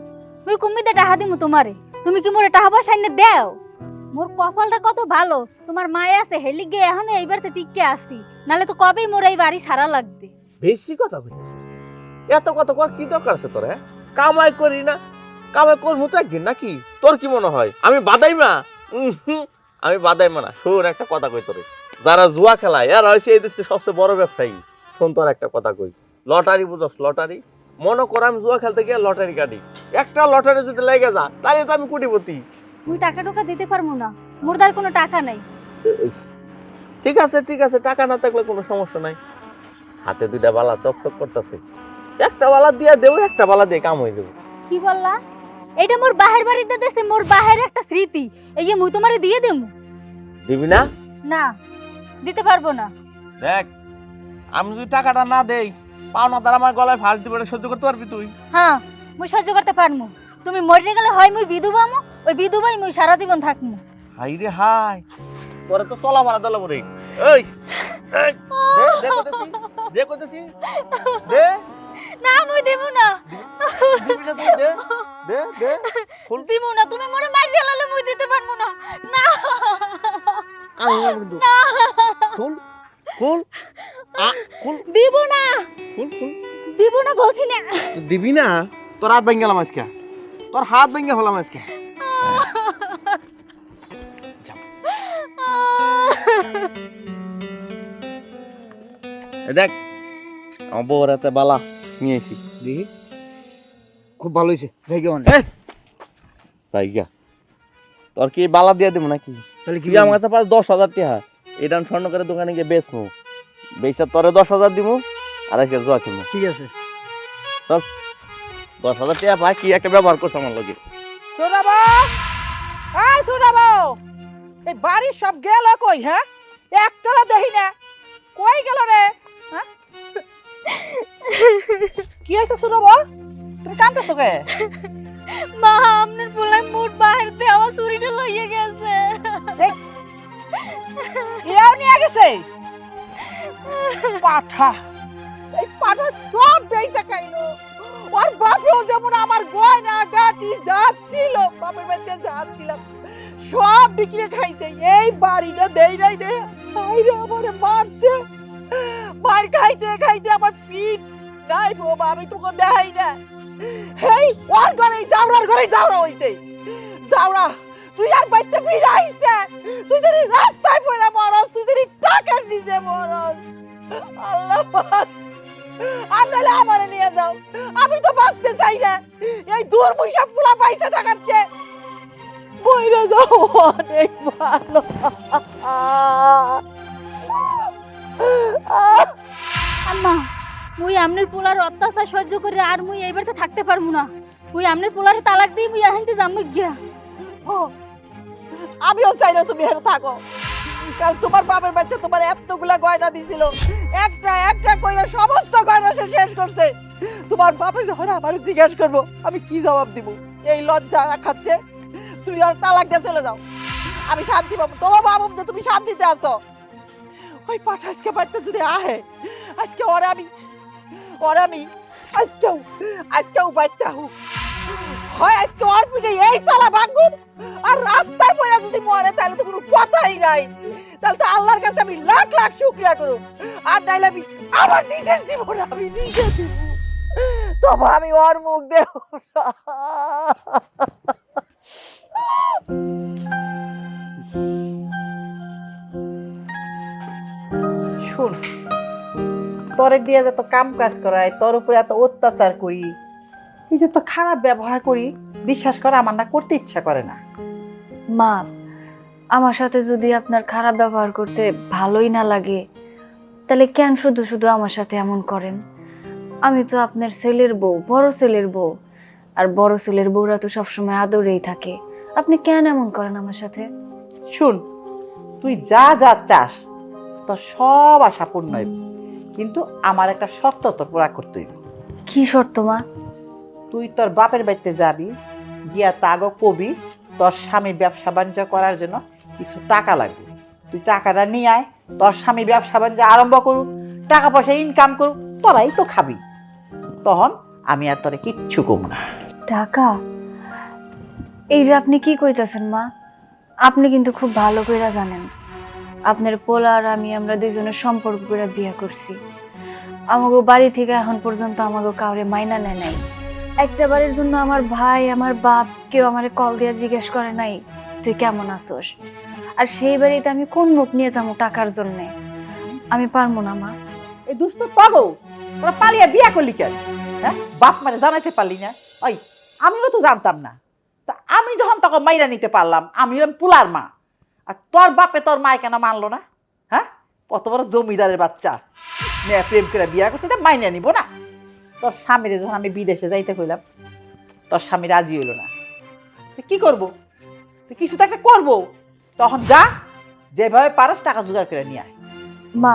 Speaker 4: মুই কুমিদে টাকা দিমু তোমারে? তুমি কি মোরে টাকা পয়সা এনে দেও? মোর কপালটা কত ভালো, তোমার মায়ে আছে হেলি গে এখনো এইবারতে টিকে আসি, নালে তো কবেই মোর এই বাড়ি ছাড়া লাগবে।
Speaker 5: বেশি কথা কইছিস, এত কথা কর কি দরকার আছে তোর? হ্যাঁ কামাই করি না, কামাই করবো তো একদিন নাকি? তোর কি মনে হয় আমি বাদাইমা? আমি বাদাইমা না। শোন একটা কথা কই তোরে, যারা জুয়া খেলায় এরা হচ্ছে এই দেশের সবচেয়ে বড় ব্যবসায়ী। শোন তোর একটা কথা কই, লটারি বুঝস? লটারি মনে কর আমি জুয়া খেলতে গিয়ে লটারি কাটি, একটা লটারি যদি লেগে যা তাহলে তো আমি কোটিপতি।
Speaker 4: মুই টাকা টুকা দিতে পারমু না, মোর দ্বার কোনো টাকা নাই।
Speaker 5: ঠিক আছে ঠিক আছে, টাকা না থাকলে কোনো সমস্যা নাই। হাতে দুইটা বালা চকচক করতেছে, একটা বালা দিয়া দেবো, একটা বালা দিয়ে কাম হয়ে যাবো।
Speaker 4: কি বললা? এটা মোর বাহের বাড়িতে দেছে, মোর বাহের একটা স্মৃতি, এই যে মুই তোমারে দিয়ে দেমু।
Speaker 5: দিবি না?
Speaker 4: না, দিতে পারবো না।
Speaker 5: দেখ আমি যদি টাকাটা না দেই, পাওনা দ্বারা আমার গলায় ফাঁস দিবে, এটা সহ্য করতে পারবি তুই?
Speaker 4: হ্যাঁ মুই সহ্য করতে পারমু। তুমি মরে গেলে হয় মুই বিধবামু, ওই বিধবাই মুই সারা জীবন থাকমু।
Speaker 5: হাই রে হাই, তোরে তো চলা মারা দিলাম রে। এই এই, দে কইতেছি, দে কইতেছি, দে।
Speaker 4: না মুই দেবো না,
Speaker 5: দিবি না তুই? দে দে দে, ফুল
Speaker 4: দিমু না। তুমি মরে মারি দিলালে মুই দিতে পারমু না। না
Speaker 5: আমি কিন্তু ফুল ফুল ফুল
Speaker 4: দিব না,
Speaker 5: ফুল ফুল
Speaker 4: দিব না বলছি না।
Speaker 5: দিবি না? তোর হাত ভেঙে গেলাম আজকে, তোর হাত ভেঙে হলাম আজকে। দেখ আমার বউর হাতে বালা নিয়েছি, দেখি
Speaker 6: খুব ভালো হয়েছে, জায়গা অনেক।
Speaker 5: জায়গা তোর কি বালা দিয়ে দেবো নাকি?
Speaker 6: তাহলে কি
Speaker 5: তুই আমার কাছে পাস 10,000 টাকা, এটা আমি স্বর্ণ করে দোকানে গিয়ে বেচবো, বেচা তোরে 10,000 দিব, আর একটা জোয়া কিনবো।
Speaker 6: ঠিক আছে।
Speaker 5: চল 10,000 টাকা পাই, কি একটা ব্যবহার করছো আমার লগে।
Speaker 3: শোনাবো, আয় শোনাবো, এই বাড়ির সব গেল কই? হ্যাঁ একটাও দেখি না, কই গেল রে? হ্যাঁ কি হয়েছে শোনাবো? তুমি কাঁদতেছো কে?
Speaker 4: মা আপনার বলে মোর বাহির দিয়ে আমার চুরিটা লইয়া গেছে।
Speaker 3: এও নিয়ে গেছে পাঠা, এই পাঠা সব বেইসা খাইলো। ওর বাপেও যেমন আমার গয়না গাটি যা ছিল, বাপের বাড়িতে যা ছিল সব বিক্রি খাইছে। এই বাড়িটা দেই নাই দে, বাইরে আমারে মারছে। মার খাইতে খাইতে আমার পিঠ নাই বাবা, আমি তোকে দেখাই না। হেই ওর ঘরে জাউরার ঘরে জাউরা হইছে। জাউরা তুই আর বাইতে ফিরে আইস না, তুই যদি রাস্তায় পড়ে মরস, তুই যদি টাকার নিচে মরস, আল্লাহ পাক আর নাহলে আমারে নিয়ে যাও, আমি তো বাঁচতে চাই না। এই দূর মুইসা পোলা পাইছে দেখাচ্ছে, মইরা যাও অনেক ভালো।
Speaker 4: আম্মা মুই আমনের পোলার অত্যাচার সহ্য করে আর মুই এই বাড়িতে থাকতে পারমু না। মুই আমনের পোলারে তালাক দিই, মুই এখানতে যামু গিয়া।
Speaker 3: ও, আমিও চাই না তুমি এখানে থাকো। কাল তোমার বাবার বাড়িতে তোমার এতগুলা গয়না দিছিল, একটা একটা কইরা সমস্ত গয়না সে শেষ করছে। তোমার বাবা যখন আমার জিজ্ঞেস করবো আমি কি জবাব দিব? এই লজ্জা খাচ্ছে। তুমি আর তালাক দিয়ে চলে যাও, আমি শান্তি পাবো। তোমার বাবা তুমি শান্তিতে আছো। ওই পাঠা আজকে বাড়িতে যদি আহে, আজকে ওরে আমি আজকেও বাড়িতে হুক হয়, আজকে ওর পিঠে এই চলা ভাঙুম, আর রাস্তায় পড়ে যদি মরে তাহলে তো কোনো কথাই নাই। তাহলে তো আল্লাহর কাছে আমি লাখ লাখ শুকরিয়া করব, আর নাইলে আমি আমার নিজের জীবন আমি নিজে দিব। তবে আমি ওর মুখ দেব না। শোন, তোরে দিয়ে যত কাম কাজ করাই, তোর উপরে এত অত্যাচার করি, এই যে তো খারাপ ব্যবহার করি, বিশ্বাস করে আমার না করতে ইচ্ছা করে না।
Speaker 2: মা, আমার সাথে যদি আপনার খারাপ ব্যবহার করতে ভালোই না লাগে, তাহলে কেন শুধু শুধু আমার সাথে এমন করেন? আমি তো আপনার ছেলের বউ, বড় ছেলের বউ, আর বড় ছেলের বউরা তো সবসময় আদরেই থাকে। আপনি কেন এমন করেন আমার সাথে?
Speaker 3: শুন, তুই যা যা চাস তোর সব আশা পূর্ণ হইব, কিন্তু আমার একটা শর্ত তোর পুরা করতে হইব।
Speaker 2: কি শর্ত মা?
Speaker 3: তুই তোর বাপের বাড়িতে যাবি, গিয়া তাগো কবি তোর স্বামী ব্যবসা বাণিজ্য করার জন্য কিছু টাকা লাগবে। তুই টাকাটা নিয়ে আয়, তোর স্বামী ব্যবসা বাণিজ্য আরম্ভ করুক, টাকা পয়সা ইনকাম করুক, তোরাই তো খাবি। তখন আমি আর তোরে কিচ্ছু কম না।
Speaker 2: টাকা? এই যে আপনি কি কইতাছেন মা? আপনি কিন্তু খুব ভালো কইরা জানেন আপনার পোলা আর আমরা দুইজনের সম্পর্ক করে বিয়ে করছি। আমাগো বাড়ি থেকে এখন পর্যন্ত আমাগো কাউরে মাইনা নেয় নাই। একটা বারের জন্য আমার ভাই, আমার বাপ কেউ আমারে কল দিয়ে জিজ্ঞেস করে নাই তুই কেমন আছোস। আর সেই বাড়িতে আমি কোন মুখ নিয়ে যাবো টাকার জন্যে? আমি পারবো না মা।
Speaker 3: এই দুষ্ট পাগল, তোরা পালিয়ে বিয়া করলি কেন? হ্যাঁ, বাপ মানে জানাইতে পারলি না? ওই আমিও তো জানতাম না। তা আমি যখন তোকে মাইরা নিতে পারলাম, আমি হলাম পুলার মা, আর তোর বাপে তোর মায় কেন মানলো না? হ্যাঁ, কত বড় জমিদারের বাচ্চা, মেয়ে প্রেম করে বিয়া করছে, তা মাইনা নিব না? তোর স্বামীরে যখন আমি বিদেশে যাইতে কইলাম, তোর স্বামী রাজি হইল না। তুই কি করবো? তুই কিছু তো একটা করবো। তখন যা, যেভাবে পারস টাকা জোগাড় করে নিয়ে আয়।
Speaker 2: মা,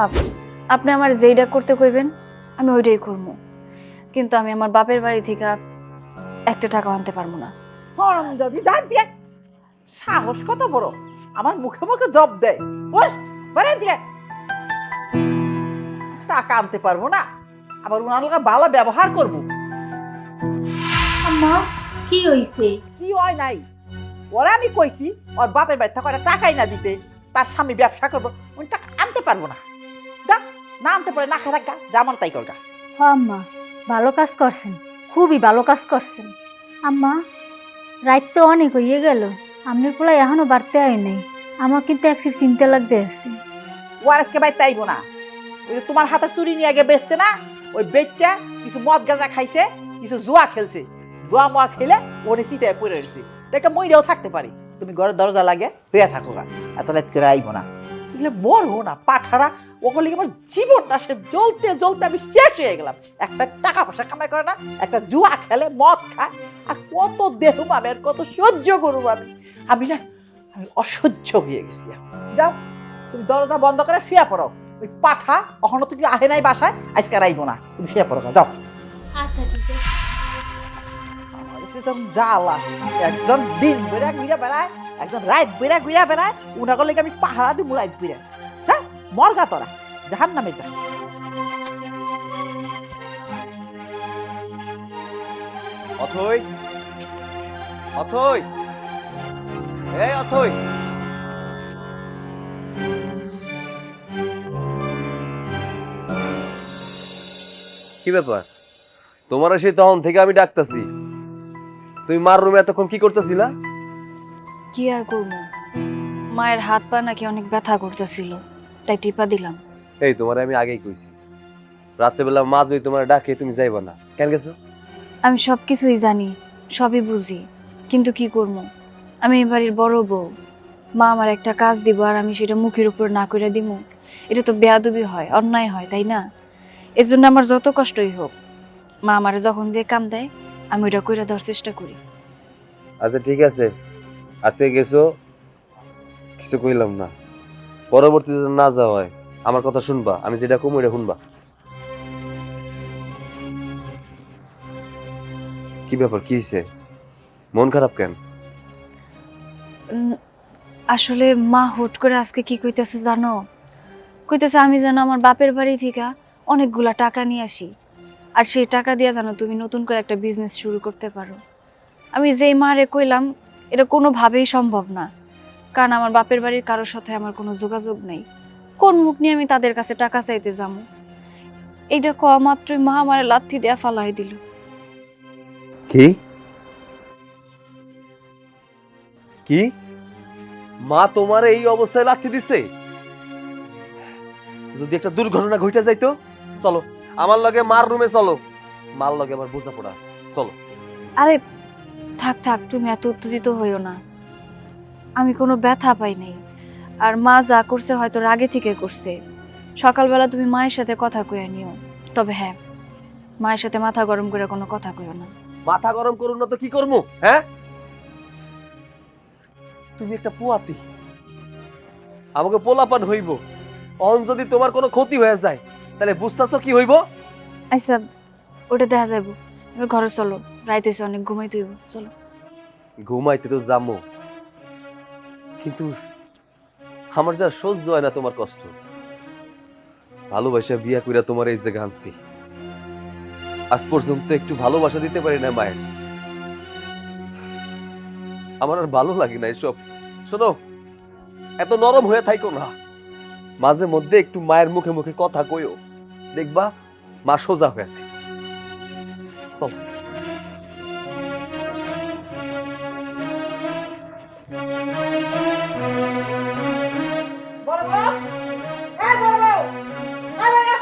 Speaker 2: আপনি আমার যেইটা করতে কইবেন আমি ওইটাই করবো, কিন্তু আমি আমার বাপের বাড়ি থেকে একটা টাকা আনতে পারবো না।
Speaker 3: হরম যদি জান দিয়ে সাহস কত বড়, আমার মুখে মুখে জব দেয়। ওর বাড়ি দিয়ে টাকা আনতে পারবো না, আবার ওনার লোক ভালো ব্যবহার করবো।
Speaker 4: আম্মা কি হইছে?
Speaker 3: কি হয় নাই? ওরা আমি কইছি ওর বাপের বাড়ি থেকে ওরা টাকাই না দিতে, তার স্বামী ব্যবসা করবো, উনি টাকা আনতে পারবো না। যা, না আনতে পারে না খেয়ে থাকা, যেমন তাই করগা।
Speaker 4: হ্যাঁ আম্মা, ভালো কাজ করছেন, খুবই ভালো কাজ করছেন। আম্মা, রাত তো অনেক হইয়ে গেল, আপনার পোলা এখনো বাড়তে হয় নাই। আমার কিন্তু একসির চিন্তা লাগতে আছে।
Speaker 3: ও আর আজকে বাড়িতে আইবো না। ওই যে তোমার হাতে চুরি নিয়ে আগে বেচছে না, ওই বেচটা কিছু মদ গাঁজা খাইছে, কিছু জুয়া খেলছে, জুয়া মুয়া খেলে ওরে সিটায় পড়ে রয়েছে, দেখে মইরাও থাকতে পারি। তুমি ঘরের দরজা লাগে হইয়া থাকো গা, এত রাত করে আইবো না। এগুলো মরবো না পাঠারা, ওগুলি আমার জীবনটা সে জ্বলতে জ্বলতে আমি শেষ হয়ে গেলাম। একটা টাকা পয়সা কামাই করে না, একটা জুয়া খেলে, মদ খায়, আর কত দেহ আমি আর কত সহ্য করবো আমি। আমি না, আমি অসহ্য হয়ে গেছি। যাও, তুমি দরজা বন্ধ করে শুয়ে পড়ো। ওই পাঠা কখনো তুমি আহে নাই বাসায়, আজকে আর আইবো না, তুমি শুয়ে পড়ো, যাও।
Speaker 4: আচ্ছা ঠিক আছে।
Speaker 3: জ্বালা, একজন দিন বেড়া ঘুরে বেড়ায়, একজন রাত বেড়া ঘুরে বেড়ায়, উনা করলে আমি পাহারা দিব রাত ঘুরে। যা, মরগা তোরা, জাহান নামে যা।
Speaker 1: অথই, অথই, এই অথই। কি ব্যাপার? তোমার সেই তখন থেকে আমি ডাকতাছি, তুমি মার রুমে এতক্ষণ কি করতেছিলা?
Speaker 2: কি আর করবো, মায়ের হাত পা নাকি অনেক ব্যথা করতেছিল, তাই টিপা দিলাম।
Speaker 1: এই তোমার আমি আগেই কইছি, রাত্রেবেলা মা যদি তোমার ডাকে তুমি যাইবা না, কেন গেছো?
Speaker 2: আমি সবকিছুই জানি, সবই বুঝি, কিন্তু কি করবো, আমি এই বাড়ির বড় বউ। মা আমার একটা কাজ দিব আর আমি সেটা মুখের উপর না করে দিব, এটা তো বেয়াদবি হয়, অন্যায় হয়, তাই না? এর জন্য আমার যত কষ্টই হোক, মা আমার যখন যে কাম দেয় আমি ওটা করে দেওয়ার চেষ্টা করি।
Speaker 1: আচ্ছা ঠিক আছে, আজকে গেছো, কিছু কইলাম না, পরবর্তীতে যেন না যাওয়া হয়, আমার কথা শুনবা, আমি যেটা কম ওইটা শুনবা। কি ব্যাপার, কি হয়েছে? মন খারাপ কেন?
Speaker 2: আসলে মা হুট করে আজকে কি কইতেছে জানো? কইতেছে আমি যেন আমার বাপের বাড়ি থেকে অনেকগুলা টাকা নিয়ে আসি, আর সেই টাকা দিয়ে যেন তুমি নতুন করে একটা বিজনেস শুরু করতে পারো। আমি যেই মারে কইলাম এটা কোনোভাবেই সম্ভব না, কারণ আমার বাপের বাড়ির কারোর সাথে আমার কোনো যোগাযোগ নেই। কোন মুখ নিয়ে আমি তাদের কাছে টাকা চাইতে যাবো? এইটা কওয়া মাত্রই মা আমারে লাথি দেয়া ফালাই দিল।
Speaker 1: কি কি মা তোমার এই অবস্থায় লাথি দিছে? যদি একটা দুর্ঘটনা ঘটে যাইতো? চলো আমার লগে মার রুমে চলো, মার লগে আমার বোঝাপড়া আছে, চলো।
Speaker 2: আরে থাক থাক, তুমি এত উত্তেজিত হইও না, আমি কোনো ব্যথা পাই নাই, আর মা যা করছে হয়তো রাগে থেকে করছে, সকালবেলা তুমি মায়ের সাথে কথা কইয়া নিও, তবে হ্যাঁ, মায়ের সাথে মাথা গরম করে কোনো কথা কইও না।
Speaker 1: মাথা গরম করুন না তো কি করবো? হ্যাঁ, তুমি একটা পোয়াতি, আমাকে পোলাপান হইব। অন যদি তোমার কোনো ক্ষতি হয়ে যায় তাহলে বুঝতেছো কি হইব?
Speaker 2: আচ্ছা, ওটা দেখা যাইব। এবার ঘরে চলো, রাইত হইছে অনেক, ঘুমাইতে হইব, চলো।
Speaker 1: ঘুমাইতে তো যাবো, কিন্তু আমার যা সহ্য হয় না তোমার কষ্ট। ভালোবাসা বিয়া কইরা তোমার এই জায়গা আনছি, আজ পর্যন্ত একটু ভালোবাসা দিতে পারি না মায়ের। আমার আর ভালো লাগে না এসব। শোনো, এত নরম হয়ে থাইকো না, মাঝে মধ্যে একটু মায়ের মুখে মুখে কথা কইও, দেখবা মা সোজা হয়েছে। চল।
Speaker 3: বড় বউ, এই বড় বউ, এই বাইরে।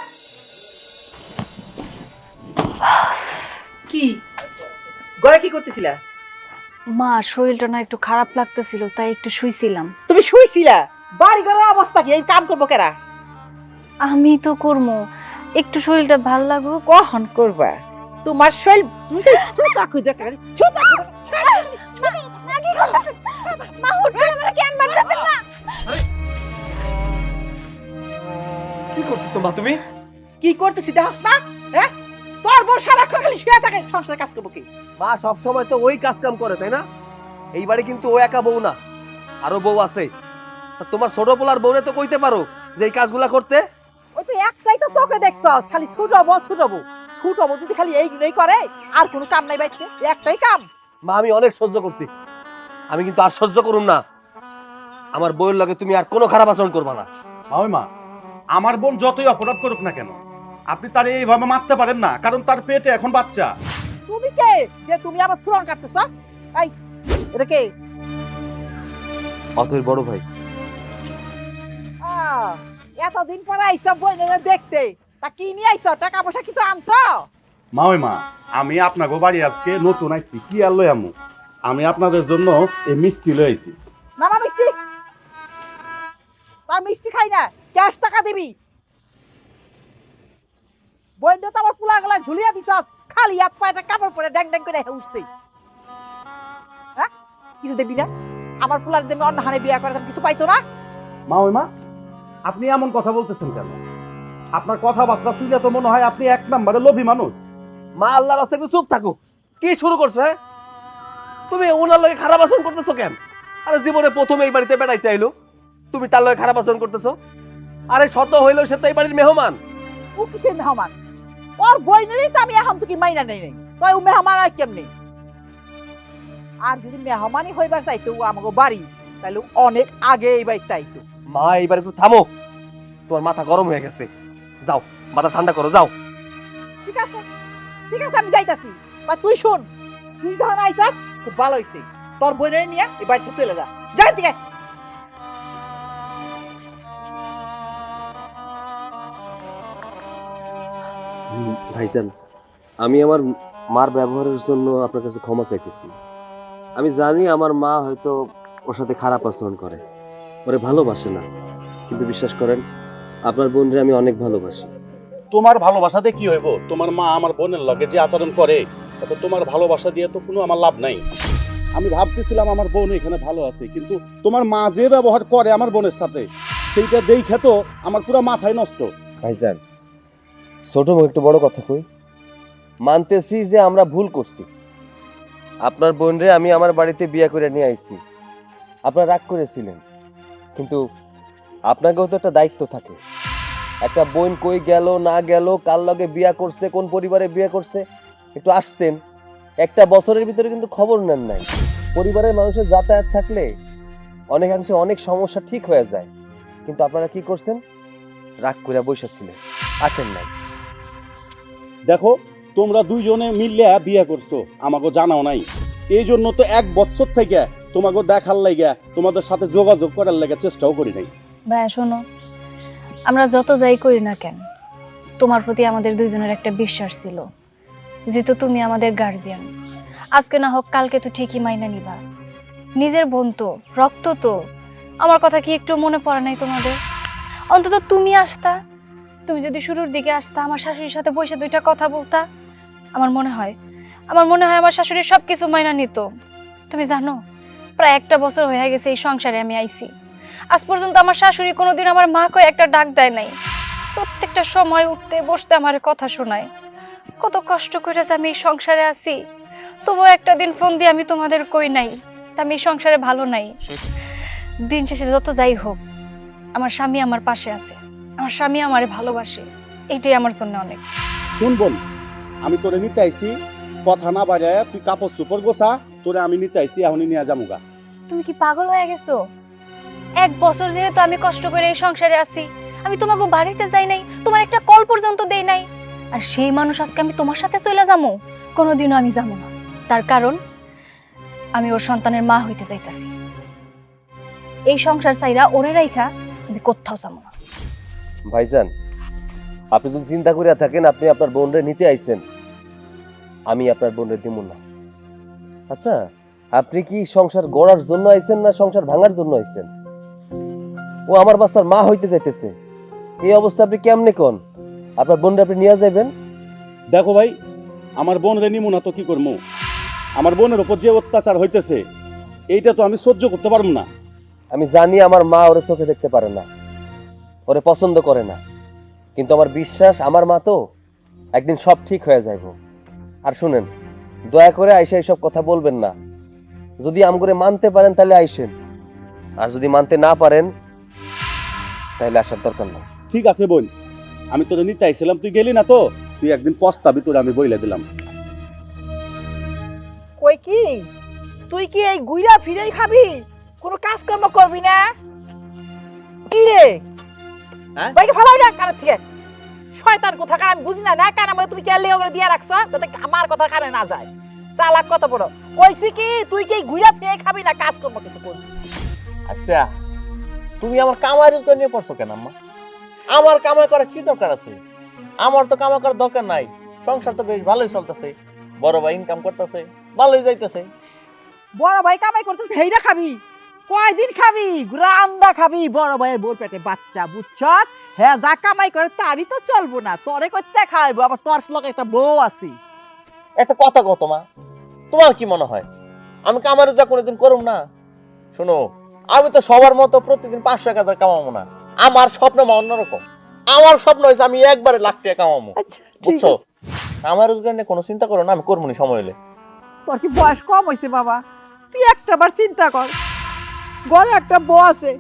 Speaker 3: কি ঘরে কি করতেছিলা?
Speaker 2: মা, শরীরটা না একটু খারাপ লাগতেছিল, তাই একটু শুইছিলাম।
Speaker 3: তুমি শুইছিলা? বাড়ি ঘরের অবস্থা কি? এই কাম করবো কেরা?
Speaker 2: আমি তো করবো, একটু শরীরটা ভাল লাগুক।
Speaker 3: কখন করবা? তোমার শরীর তুমি তো ছোটা খুঁজে কাজ ছোটা
Speaker 1: কি করতেছো মা তুমি?
Speaker 3: কি করতেছি দেখছ না? হ্যাঁ, তোর বউ সারাক্ষণ খালি শুয়ে থাকে, সংসার কাজ করবো কি?
Speaker 1: মা সব সময় তো ওই কাজ কাম করে, তাই না? এই বাড়ি কিন্তু ও একা বউ না, আরো বউ আছে। তা তোমার ছোট পোলার বউরে তো কইতে পারো যে এই কাজগুলা করতে।
Speaker 3: ওই তো একটাই তো চোখে দেখছস, খালি ছোট বউ ছোট বউ ছোট বউ যদি খালি এইগুলোই করে, আর কোনো কাম নাই বাইতে, একটাই কাম।
Speaker 1: মা আমি অনেক সহ্য করছি, আমি কিন্তু আর সহ্য করুম না। আমার বউয়ের লাগে তুমি আর কোনো খারাপ আচরণ করবা না।
Speaker 7: মা, আমার বোন যতই অপরাধ করুক না কেন, আপনি তার এইভাবে মারতে পারেন না, কারণ তার পেটে এখন বাচ্চা।
Speaker 3: তুমি কে যে তুমি আবার ফুরন কাটতেছ? এই এটা কে?
Speaker 1: অথই বড় ভাই।
Speaker 3: এতদিন পরে আইসব বইনেরা দেখতে, তা কি নিয়ে আইছ? টাকা পয়সা কিছু আনছো?
Speaker 7: মা, আমি আপনাকে বাড়ি আজকে নতুন আইছি, কি আর লই আমু? আমি আপনাদের জন্য এই মিষ্টি লই আইছি।
Speaker 3: মামা মিষ্টি, তার মিষ্টি খাই না, ক্যাশ টাকা দিবি। বইনটা তো আমার পুলা গলায় ঝুলিয়ে দিছস, খালি হাত পায়ে কাপড় পরে ড্যাং ড্যাং করে উঠছে। হ্যাঁ, কিছু দিবি না? আমার পুলার যদি অন্য হানে বিয়া করে কিছু পাইতো না?
Speaker 7: মা, আপনি এমন কথা বলতেছেন কেন? আপনার কথাবার্তা শুনে তো মনে হয় আপনি এক নম্বরে লোভী মানুষ।
Speaker 1: মা আল্লাহর রাস্তায় একটু চুপ থাকো। কি শুরু করছো? হ্যাঁ, তুমি ওনার লগে খারাপ আচরণ করতেছো কেন? আরে জীবনে প্রথমে এই বাড়িতে বেড়াইতে আইলো, তুমি তার লগে খারাপ আচরণ করতেছো? আরে শত হইলেও সে তো এই বাড়ির মেহমান।
Speaker 3: ও কিসের মেহমান? ওর বইনেরই তো আমি এখন থেকে মাইনা নেই নাই, তাই ও মেহমান আর কেমনি? আর যদি মেহমানই হইবার চাইতো ও আমাকে বাড়ি, তাহলে অনেক আগে এই বাড়িতে আইতো।
Speaker 1: মা এইবার একটু থামো, তোমার মাথা গরম হয়ে গেছে। যাও, মাথা ঠান্ডা করো, যাও।
Speaker 3: ঠিক আছে, ঠিক আছে, আমি যাইতাছি। তা তুই শোন, তুই যখন আইসাস খুব ভালো হইছে, তোর বোনের নিয়ে এই বাড়িতে চলে যা, যাই দিকে।
Speaker 1: ভাইজান, আমি আমার মার ব্যবহারের জন্য আপনার কাছে ক্ষমা চাইতেছি। আমি জানি আমার মা হয়তো ওর সাথে খারাপ আচরণ করে, ওরে ভালোবাসে না, কিন্তু বিশ্বাস করেন আপনার বোনরে আমি অনেক ভালোবাসি।
Speaker 7: তোমার ভালোবাসাতে কি হইব? তোমার মা আমার বোনের লগে যে আচরণ করে, তো তোমার ভালোবাসা দিয়ে তো কোনো আমার লাভ নাই। আমি ভাবতেছিলাম আমার বোন এখানে ভালো আছে, কিন্তু তোমার মা যে ব্যবহার করে আমার বোনের সাথে, সেইটা দেখে তো আমার পুরো মাথায় নষ্ট।
Speaker 1: ভাইজান, ছোট মুখ একটু বড় কথা কই, মানতেছি যে আমরা ভুল করছি। আপনার বোনরে আমি আমার বাড়িতে বিয়ে করে নিয়ে আইছি, আপনারা রাগ করেছিলেন, কিন্তু আপনাকেও তো একটা দায়িত্ব থাকে। একটা বোন কই গেল না গেল, কার লগে বিয়া করছে, কোন পরিবারে বিয়ে করছে, একটু আসতেন। একটা বছরের ভিতরে কিন্তু খবর নেন নাই। পরিবারের মানুষের যাতায়াত থাকলে অনেকাংশে অনেক সমস্যা ঠিক হয়ে যায়, কিন্তু আপনারা কি করছেন? রাগ করে বসেছিলেন, আসেন নাই।
Speaker 7: দেখো, তোমরা দুইজনে মিললে বিয়ে করছো, আমাকে জানাও নাই। এই জন্য তো 1 বছর থেকে তোমাকে দেখার লাগে, তোমাদের সাথে যোগাযোগ করার লাগে চেষ্টাও করি নাই।
Speaker 2: ভাইয়া শোনো, আমরা যত যাই করি না কেন, তোমার প্রতি আমাদের দুইজনের একটা বিশ্বাস ছিল, যেহেতু তুমি আমাদের গার্জিয়ান। আজকে না হোক কালকে তো ঠিকই মাইনা নিবা। নিজের বোন তো, রক্ত তো। আমার কথা কি একটু মনে পড়ে নাই তোমাদের? অন্তত তুমি আসতা, তুমি যদি শুরুর দিকে আসতা, আমার শাশুড়ির সাথে বসে দুইটা কথা বলতা, আমার মনে হয় আমার শাশুড়ি সবকিছু মাইনা নিত। তুমি জানো, প্রায় 1 বছর হয়ে গেছে এই সংসারে আমি আইছি। আজ পর্যন্ত আমার শাশুড়ি কোনোদিন আমার মা কয়ে একটা ডাক দেয় নাই। প্রত্যেকটা সময় উঠতে বসতে আমার কথা শোনায়। কত কষ্ট করে যে আমি এই সংসারে আছি, তবুও একটা দিন ফোন দিয়ে আমি তোমাদের কই নাই যে আমি এই সংসারে ভালো নাই। দিন শেষে যত যাই হোক, আমার স্বামী আমার পাশে আছে, আমার স্বামী আমারে ভালোবাসে, এইটাই আমার জন্য অনেক।
Speaker 7: শুন বোন, আমি তোরে নিতে আইছি, কথা না বাড়ায় তুই কাপড় চোপড় গোছা, তোরে আমি নিতে আইছি, এখনই নিয়ে যামুগা।
Speaker 2: তুমি কি পাগল হয়ে গেছো? 1 বছর যেহেতু আমি কষ্ট করে এই সংসারে আছি, আমি তোমাকে বাড়িতে যাই নাই, তোমার একটা কল পর্যন্ত দেই নাই, আর সেই মানুষ আজকে আমি তোমার সাথে চলে যাবো? কোনোদিনও আমি যাবো না। তার কারণ আমি ওর সন্তানের মা হইতে যাইতাছি। এই সংসার চাইরা ওরে রাইখা আমি কোথাও যাবো না।
Speaker 1: ভাইজান, আপনি যদি চিন্তা করিয়া থাকেন আপনি আপনার বোনরে নিতে আইছেন, আমি আপনার বোনরে দিব না। আচ্ছা, আপনি কি সংসার গড়ার জন্য আইছেন না সংসার ভাঙার জন্য আইছেন? ও আমার বাচ্চার মা হইতে যাইতেছে, এই অবস্থা আপনি কেমনে কোন আপনার বোনরে আপনি নিয়ে যাবেন?
Speaker 7: দেখো ভাই, আমার বোন রে নিমু না তো কি করবো? আমার বোনের উপর যে অত্যাচার হইতেছে, এইটা তো আমি সহ্য করতে পারবো না।
Speaker 1: আমি জানি আমার মা ওরে চোখে দেখতে পারে না, ওরে পছন্দ করে না, কিন্তু আমার বিশ্বাস আমার মা তো একদিন সব ঠিক হয়ে যাইব। আর শুনেন, দয়া করে আইসা এইসব কথা বলবেন না। যদি আমগরে মানতে পারেন তাহলে আইসেন, আর যদি মানতে না পারেন তাহলে আসার দরকার নেই।
Speaker 7: ঠিক আছে বোন, আমি তোরে নিতে আইছিলাম, তুই গেলি না তো, তুই একদিন পস্তাবি, তোরে আমি বইলে দিলাম।
Speaker 3: কই কি তুই কি এই গুইরা ফিরেই খাবি? কোনো কাজকর্ম করবি না? কি রে
Speaker 1: হ্যাঁ?
Speaker 3: ভাইকে ভালো না কানে থেকে শয়তান কোথাকার, আমি বুঝি না কানে মধ্যে তুমি কেলে ওগুলো দিয়ে রাখছো যাতে আমার কথা কানে না যায়। চালাক কত বড়! কইছি কি তুই কি গুইরা ফিরেই খাবি না কাজকর্ম কিছু করবি?
Speaker 5: আচ্ছা, তুমি আমার কামাই রোজগার নিয়ে পড়ছো কেন আম্মা? আমার কামাই করার কি দরকার আছে? আমার তো কামাই করার দরকার নাই, সংসার তো বেশ ভালোই চলতেছে, বড় ভাই ইনকাম করতেছে, ভালোই যাইতেছে।
Speaker 3: বড় ভাই কামাই করতেছে, হেইটা খাবি? কয়দিন খাবি? রান্না খাবি? বড় ভাইয়ের বোর পেটে বাচ্চা, বুঝছস? হ্যাঁ, যা কামাই করে তারই তো চলবো না, তরে করতে খাইবো, আবার তোর লগে একটা বউ আছে।
Speaker 5: একটা কথা কত মা, তোমার কি মনে হয় আমি কামাই রোজগার কোনোদিন করব না? শোনো, আমি তো সবার মতো প্রতিদিন 500-1000 কামাবো না। আমার স্বপ্ন মা অন্যরকম। আমার স্বপ্ন হয়েছে আমি একবারে লাখ টাকা কামাবো,
Speaker 3: আচ্ছা ঠিক
Speaker 5: বুঝছো?
Speaker 3: আছে।
Speaker 5: আমার রোজগার নিয়ে কোনো চিন্তা করো না, আমি করবো না সময় হলে।
Speaker 3: তোর কি বয়স কম হয়েছে বাবা? তুই একটা বার চিন্তা কর, ঘরে একটা বউ আছে,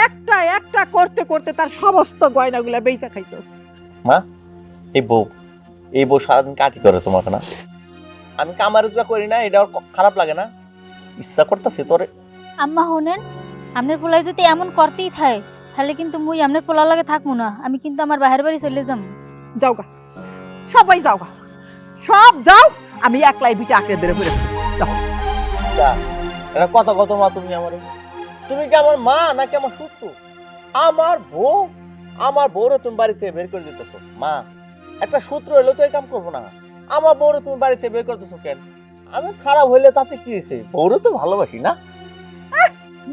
Speaker 3: একটা একটা করতে করতে তার সমস্ত গয়নাগুলা বেচা খাইছস।
Speaker 5: এই বউ সারাদিন কাটি করে তোমাকে না? আমি কামাই রোজগার করি না, এটা ওর খারাপ লাগে না? ইচ্ছা করতেছে তোরে।
Speaker 4: আম্মা হোনেন, আপনার পোলাই যদি এমন করতেই থাকে তাহলে কিন্তু মুই আপনার পোলার লাগে থাকবো না, আমি কিন্তু আমার বাহির বাড়ি চলে যাবো।
Speaker 3: যাও গা, সবাই যাও গা, সব যাও, আমি একলাই বিটা আঁকড়ে ধরে ফিরে যাও।
Speaker 5: এটা কথা কত মা, তুমি তুমি কি আমার মা নাকি আমার শত্রু? আমার বউরে তুমি বাড়িতে বের করে দিতেছো মা? একটা সূত্র হইলে তো এই কাম করবো না। আমার বউরে তুমি বাড়িতে বের করতেছো কেন? আমি খারাপ হইলে তাতে কি হয়েছে? বউরে তো ভালোবাসি না?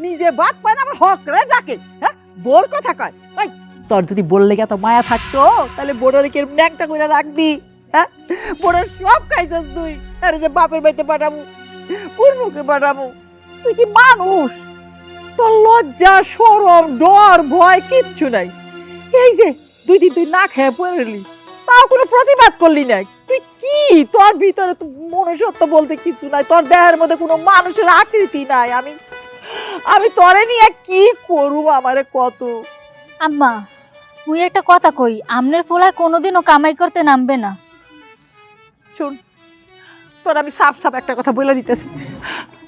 Speaker 3: নিজে বাদ পায় না, আমার হক রে ডাকে। হ্যাঁ, বোর কথা কয়। ওই তোর যদি বললে এত মায়া থাকতো তাহলে বোরের কি ন্যাংটা করে রাখবি? হ্যাঁ, বোরের সব খাইছস তুই, আরে যে বাপের বাড়িতে পাঠাবো, পূর্বকে পাঠাবো। তুই কি মানুষ? তোর লজ্জা শরম ডর ভয় কিচ্ছু নাই। এই যে 2 দিন তুই না খেয়ে পড়লি, তাও কোনো প্রতিবাদ করলি না। তুই কি, তোর ভিতরে তো মনুষ্যত্ব বলতে কিছু নাই, তোর দেহের মধ্যে কোনো মানুষের আকৃতি নাই। আমি তোরে নিয়ে কি করবো আমারে কত?
Speaker 4: আম্মা, মুই একটা কথা কই, আপনার পোলায় কোনোদিনও কামাই করতে নামবে না।
Speaker 3: শুন, তোর আমি সাফ সাফ একটা কথা বলে দিতেছি,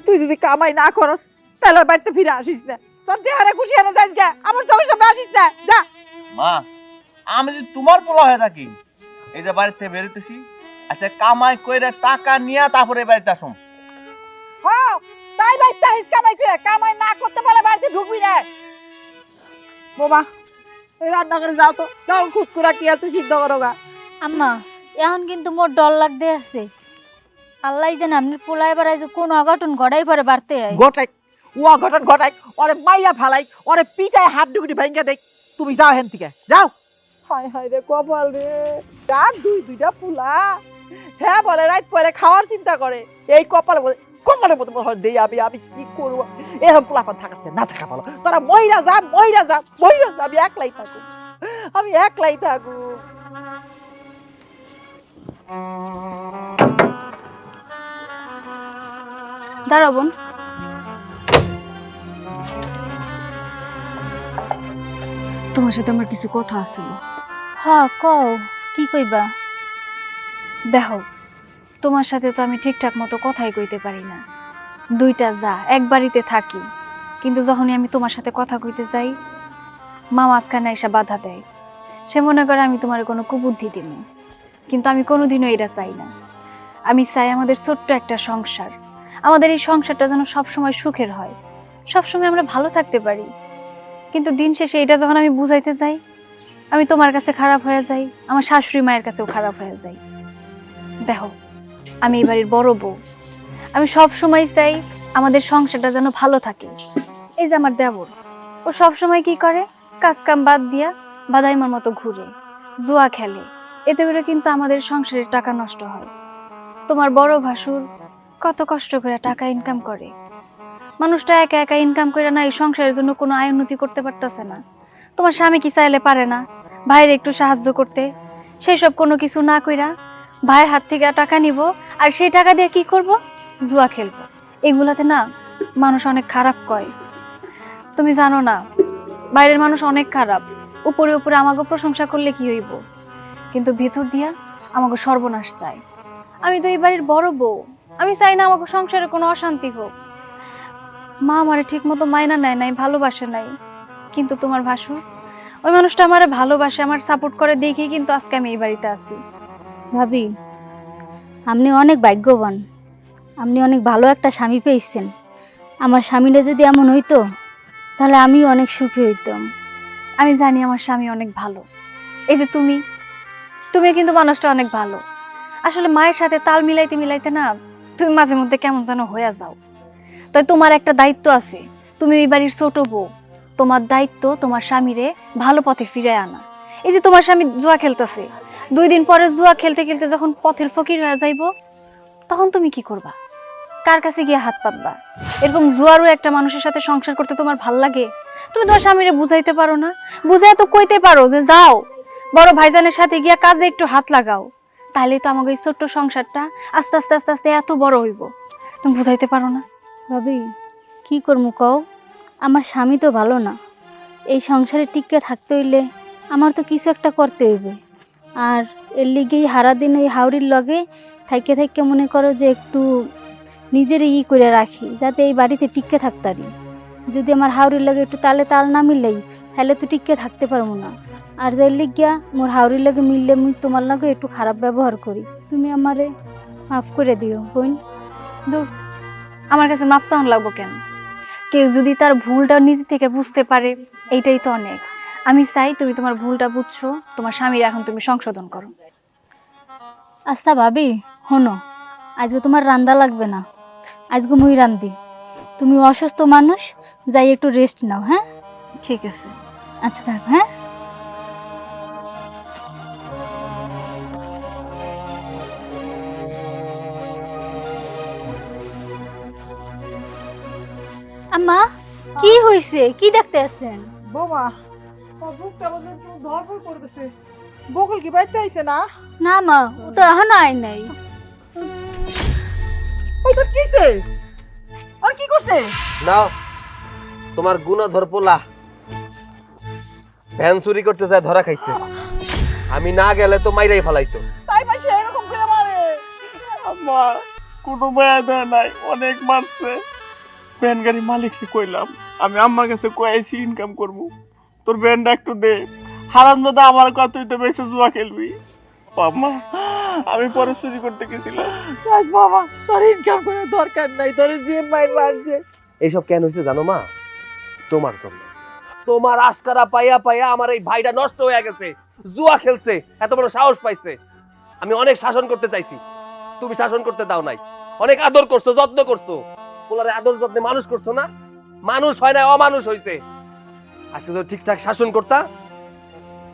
Speaker 3: তুই যদি কামাই না করস তাহলে আর বাড়িতে ফিরে আসিস না। তোর যে হারে খুশি হারে যাইস গা, আমার চোখের সামনে আসিস না, যা।
Speaker 5: মা, আমি যদি তোমার পোলা হয়ে থাকি, এই যে বাড়িতে বেরোতেছি, আচ্ছা কামাই কইরা টাকা নিয়ে তারপরে বাড়িতে আসুন।
Speaker 3: হ্যাঁ, তাই বাড়িতে আসিস কামাই করে, কামাই না করতে পারলে বাড়িতে ঢুকবি না। বাবা, এই রান্না করে যাও তো, যাও খুচকুরা কি আছে সিদ্ধ করো গা।
Speaker 4: আম্মা, এখন কিন্তু মোর ডর লাগতে আছে। আল্লাহ জানে আপনার পোলায় এবার যে কোন অঘটন ঘটাই পরে বাড়তে হয়।
Speaker 3: গোটাই ও অঘটন ঘটাই, ওরে মাইয়া ফালাই, ওরে পিটায় হাত ডুগুটি ভাঙ্গা দেখ। তুমি যাও হেন থেকে, যাও। হায় হায় রে কপাল রে, কার দুইটা পুলা, হ্যাঁ বলে রাত পরে খাওয়ার চিন্তা করে, এই কপাল বলে কপালের মতো মনে হয় দেই আমি কি করবো, এরকম পোলাপান থাকাচ্ছে না থাকা ভালো, তোরা মইরা যা আমি একলাই থাকু,
Speaker 4: দাঁড়াও বোন,
Speaker 2: তোমার সাথে আমার কিছু কথা আছে।
Speaker 4: হ্যাঁ কও, কি কইবা?
Speaker 2: দেখো, তোমার সাথে তো আমি ঠিকঠাক মতো কথাই কইতে পারি না। দুইটা যা এক বাড়িতে থাকি, কিন্তু যখনই আমি তোমার সাথে কথা কইতে যাই, মা মাঝখানে এসে বাধা দেয়। সে মনে করে আমি তোমার কোনো কুবুদ্ধি দিব, কিন্তু আমি কোনোদিনও এটা চাই না। আমি চাই আমাদের ছোট্ট একটা সংসার, আমাদের এই সংসারটা যেন সবসময় সুখের হয়, সবসময় আমরা ভালো থাকতে পারি। কিন্তু দিন শেষে এটা যখন আমি বুঝাইতে যাই, আমি তোমার কাছে খারাপ হয়ে যাই, আমার শাশুড়ি মায়ের কাছেও খারাপ হয়ে যাই। দেখো, আমি এই বাড়ির বড় বউ, আমি সব সময় চাই আমাদের সংসারটা যেন ভালো থাকে। এই যে আমার দেবর, ও সব সময় কি করে, কাজ কাম বাদ দিয়া বাদাইমার মতো ঘুরে, জুয়া খেলে, এতে করে কিন্তু আমাদের সংসারের টাকা নষ্ট হয়। তোমার বড় ভাসুর কত কষ্ট করে টাকা ইনকাম করে, মানুষটা একা একা ইনকাম করে না এই সংসারের জন্য কোনো আয় উন্নতি করতে পারতেছে না। তোমার স্বামী কি চাইলে পারে না ভাইয়ের একটু সাহায্য করতে? সেই সব কোনো কিছু না কইরা ভাইয়ের হাত থেকে টাকা নিব, আর সেই টাকা দিয়ে কি করব? জুয়া খেলবো। এগুলাতে না মানুষ অনেক খারাপ কয়। তুমি জানো না, বাইরের মানুষ অনেক খারাপ, উপরে উপরে আমাকে প্রশংসা করলে কি হইব, কিন্তু ভিতর দিয়া আমাকে সর্বনাশ চায়। আমি তো এই বাড়ির বড় বউ, আমি চাই না আমাকে সংসারে কোনো অশান্তি হোক। মা আমারে ঠিক মতো মাইনা নেয় নাই, ভালোবাসে নাই, কিন্তু তোমার ভাসুর, ওই মানুষটা আমারে ভালোবাসে, আমার সাপোর্ট করে দেখেই কিন্তু আজকে আমি এই বাড়িতে আছি।
Speaker 4: ভাবি, আপনি অনেক ভাগ্যবান, আপনি অনেক ভালো একটা স্বামী পেয়েছেন। আমার স্বামীটা যদি এমন হইতো, তাহলে আমিও অনেক সুখী হইতাম।
Speaker 2: আমি জানি আমার স্বামী অনেক ভালো, এই যে তুমি কিন্তু মানুষটা অনেক ভালো। আসলে মায়ের সাথে তাল মিলাইতে মিলাইতে না তুমি মাঝে মধ্যে কেমন যেন হয়ে যাও। তাই তোমার একটা দায়িত্ব আছে, তুমি এই বাড়ির ছোট বউ, তোমার দায়িত্ব তোমার স্বামীরে ভালো পথে ফিরে আনা। এই যে তোমার স্বামী জুয়া খেলতেছে, 2 দিন পরে জুয়া খেলতে খেলতে যখন পথের ফকির হয়ে যাইব, তখন তুমি কি করবা? কার কাছে গিয়ে হাত পাতবা? এরকম জুয়ারও একটা মানুষের সাথে সংসার করতে তোমার ভাল লাগে? তুমি তোমার স্বামীরে বুঝাইতে পারো না? বুঝাই তো কইতে পারো যে যাও বড় ভাইজানের সাথে গিয়া কাজে একটু হাত লাগাও, তাহলে তো আমাকে এই ছোট্ট সংসারটা আস্তে আস্তে আস্তে আস্তে এত বড় হইব। তুমি বুঝাইতে পারো না?
Speaker 4: ভাবি, কি করবো কও? আমার স্বামী তো ভালো না, এই সংসারে টিকে থাকতে হইলে আমার তো কিছু একটা করতে হইবে। আর এর লিগেই সারাদিন ওই হাওড়ির লগে থাইকে থাইকে মনে করো যে একটু নিজের করে রাখি, যাতে এই বাড়িতে টিকে থাকতারি। যদি আমার হাওড়ির লগে একটু তালে তাল না মিললেই, তাহলে তো টিকে থাকতে পারবো না। আর যাই লিগিয়া মোর হাওড়ির লগে মিললে মুই তোমার লগে একটু খারাপ ব্যবহার করি, তুমি আমারে মাফ করে দিও বোন।
Speaker 2: দূর, আমার কাছে মাপ চাউন লাগবো কেন? কেউ যদি তার ভুলটা নিজে থেকে বুঝতে পারে, এইটাই তো অনেক। আমি চাই তুমি তোমার ভুলটা বুঝছো, তোমার স্বামীর এখন তুমি সংশোধন করো।
Speaker 4: আচ্ছা ভাবি, শোনো, আজকে তোমার রান্দা লাগবে না, আজকে মুই রান্ধি। তুমি অসুস্থ মানুষ, যাই একটু রেস্ট নাও। হ্যাঁ
Speaker 2: ঠিক আছে।
Speaker 4: আচ্ছা থাক। হ্যাঁ আম্মা, কি হইছে? কি দেখতে আছেন?
Speaker 3: বৌমা, তোর বুকটা বলে ধরপড় করতেছে। বকুল কি বাইতে আইছে না?
Speaker 4: না মা, ও তো এখনো আয় নাই।
Speaker 3: ওই তো কিছে? আর কি করছে?
Speaker 1: নাও, তোমার গুণধর পোলা ভ্যান চুরি করতে যায় ধরা খাইছে। আমি না গেলে তো মাইরাই ফেলাইতো।
Speaker 3: তাই পাইছে এরকম করে মারে?
Speaker 5: আম্মা, কোনো মায়া দেয় নাই, অনেক মারছে। ভ্যান গাড়ি মালিককে কইলাম আমি আম্মার কাছে কয়েছি ইনকাম করবো, তোর ভ্যানটা একটু দে। হারান দাদা আমার কত তুই তো বেশি জুয়া খেলবি। আম্মা, আমি পরে চুরি করতে গেছিলাম।
Speaker 3: বাবা, তোর ইনকাম করে দরকার নাই, তোর যে মাইর মারছে।
Speaker 1: এইসব কেন হয়েছে জানো মা? তোমার জন্য। তোমার আশকারা পাইয়া পাইয়া আমার এই ভাইটা নষ্ট হয়ে গেছে, জুয়া খেলছে, এত বড় সাহস পাইছে। আমি অনেক শাসন করতে চাইছি, তুমি শাসন করতে দাও নাই। অনেক আদর করছো, যত্ন করছো, পোলারে আদর যত্নে মানুষ করছো না? মানুষ হয় না, অমানুষ হইছে। আজকে যদি ঠিকঠাক শাসন করতা,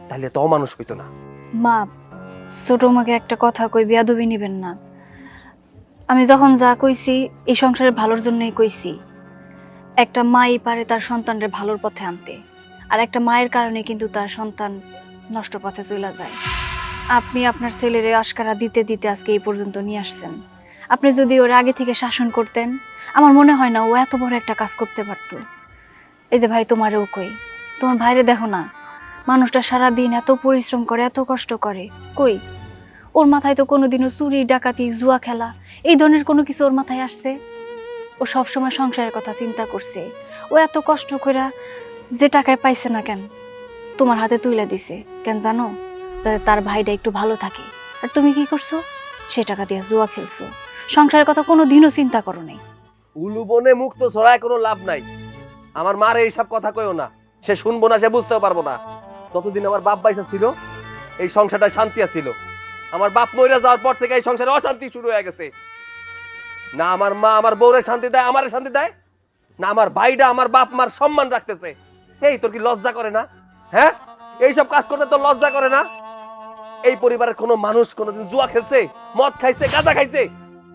Speaker 1: তাহলে তো অমানুষ হইতো না।
Speaker 2: মা, ছোট মাকে একটা কথা কই, বেয়াদবি নিবেন না। আমি যখন যা কইছি এই সংসারের ভালোর জন্যই কইছি। একটা মাই পারে তার সন্তানদের ভালোর পথে আনতে, আর একটা মায়ের কারণে কিন্তু তার সন্তান নষ্ট পথে চলে যায়। আপনি আপনার ছেলেরে আশকারা দিতে দিতে আজকে এই পর্যন্ত নিয়ে আসছেন। আপনি যদি ওর আগে থেকে শাসন করতেন, আমার মনে হয় না ও এত বড় একটা কাজ করতে পারতো। এই যে ভাই, তোমারও কই, তোমার ভাইরে দেখো না, মানুষটা সারাদিন এত পরিশ্রম করে, এত কষ্ট করে, কই ওর মাথায় তো কোনোদিনও চুরি ডাকাতি জুয়া খেলা এই ধরনের কোনো কিছু ওর মাথায় আসছে? ও সবসময় সংসারের কথা চিন্তা করছে। ও এত কষ্ট করে যে টাকায় পাইছে না কেন তোমার হাতে তুলে দিছে কেন জানো? যাতে তার ভাইটা একটু ভালো থাকে। আর তুমি কি করছো? সে টাকা দিয়ে জুয়া খেলছো, সংসারের কথা কোনো দিনও চিন্তা করো নাই।
Speaker 1: উলু বনে মুক্ত ছড়ায় কোনো লাভ নাই। আমার মারে এইসব কথা কইও না, সে শুনবো না, সে বুঝতেও পারবো না। ততদিন আমার বাপ বাইসা ছিল, এই সংসারটায় শান্তি আছিল। আমার বাপ মইরা যাওয়ার পর থেকে এই সংসারে অশান্তি শুরু হয়ে গেছে। না আমার মা আমার বউরে শান্তি দেয়, আমারে শান্তি দেয় না, আমার ভাইটা আমার বাপ মার সম্মান রাখতেছে। এই তোর কি লজ্জা করে না? হ্যাঁ, এইসব কাজ করতে তোর লজ্জা করে না? এই পরিবারের কোনো মানুষ কোনোদিন জুয়া খেলছে, মদ খাইছে, গাঁজা খাইছে?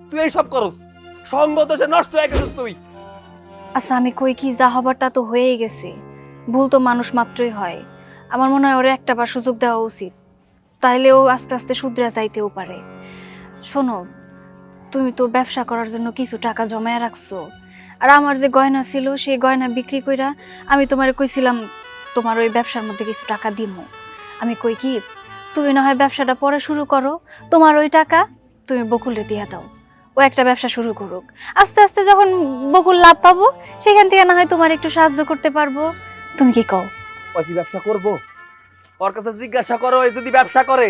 Speaker 1: তুই এইসব করস, সঙ্গ দোষে নষ্ট হয়ে গেছিস তুই।
Speaker 2: আচ্ছা, আমি কই কি, যা হবার তা তো হয়েই গেছে। ভুল তো মানুষ মাত্রই হয়। আমার মনে হয় ওরে একটা বার সুযোগ দেওয়া উচিত, তাইলে ও আস্তে আস্তে শুধরে যাইতেও পারে। শোনো, তুমি তো ব্যবসা করার জন্য কিছু টাকা জমায় রাখছো, আর আমার যে গয়না ছিল সেই গয়না বিক্রি কইরা আমি তোমারে কইছিলাম তোমার ওই ব্যবসার মধ্যে কিছু টাকা দিমু। আমি কই কি, তুমি না হয় ব্যবসাটা পরে শুরু করো, তোমার ওই টাকা তুমি বকুলে দিয়ে দাও, ও একটা ব্যবসা শুরু করুক। আস্তে আস্তে যখন বকুল লাভ পাবো, সেখান থেকে না হয় তোমার একটু সাহায্য করতে পারবো। তুমি কি কও?
Speaker 1: ওই কি ব্যবসা করবো? ওর কাছে জিজ্ঞাসা করো, এই যদি ব্যবসা করে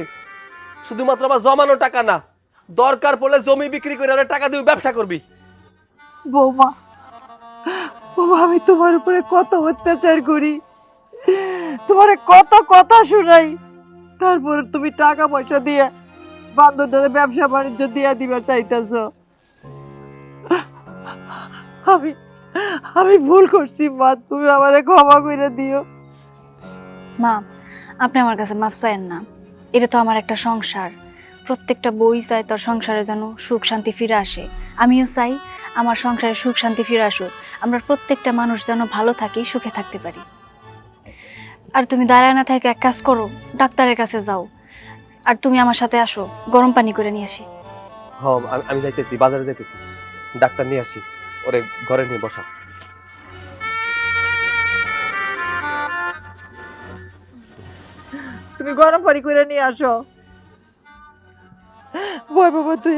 Speaker 1: শুধুমাত্র আমার জমানো টাকা না, দরকার পড়লে জমি বিক্রি করে ওরা টাকা দিয়ে ব্যবসা করবি।
Speaker 3: বৌমা, বৌমা, আমি তোমার উপরে কত অত্যাচার করি, তোমারে কত কথা শুনাই, তারপরে তুমি টাকা পয়সা দিয়ে বান্ধবদের ব্যবসা বাণিজ্য দিয়ে দিবার চাইতেছ। আমি আমি ভুল করছি মা, তুমি আমারে ক্ষমা করে দিও।
Speaker 2: মা, আপনি আমার কাছে মাফ চাইেন না। এটা তো আমার একটা সংসার, প্রত্যেকটা বই চায় তার সংসারে যেন সুখ শান্তি ফিরে আসে। আমিও চাই আমার সংসারে সুখ শান্তি ফিরে আসুক, আমরা প্রত্যেকটা মানুষ যেন ভালো থাকি, সুখে থাকতে পারি। আর তুমি দাঁড়ায় না থেকে এক কাজ করো, ডাক্তারের কাছে যাও, আর তুমি আমার সাথে আসো, গরম পানি করে নিয়ে আসি।
Speaker 1: হ্যাঁ, আমি যাইতেছি, বাজারে যাইতেছি, ডাক্তার নিয়ে আসি, ওরে ঘরে নিয়ে বসা।
Speaker 3: তুমি গরম পানি করে নিয়ে আসো। বই বাবা, তুই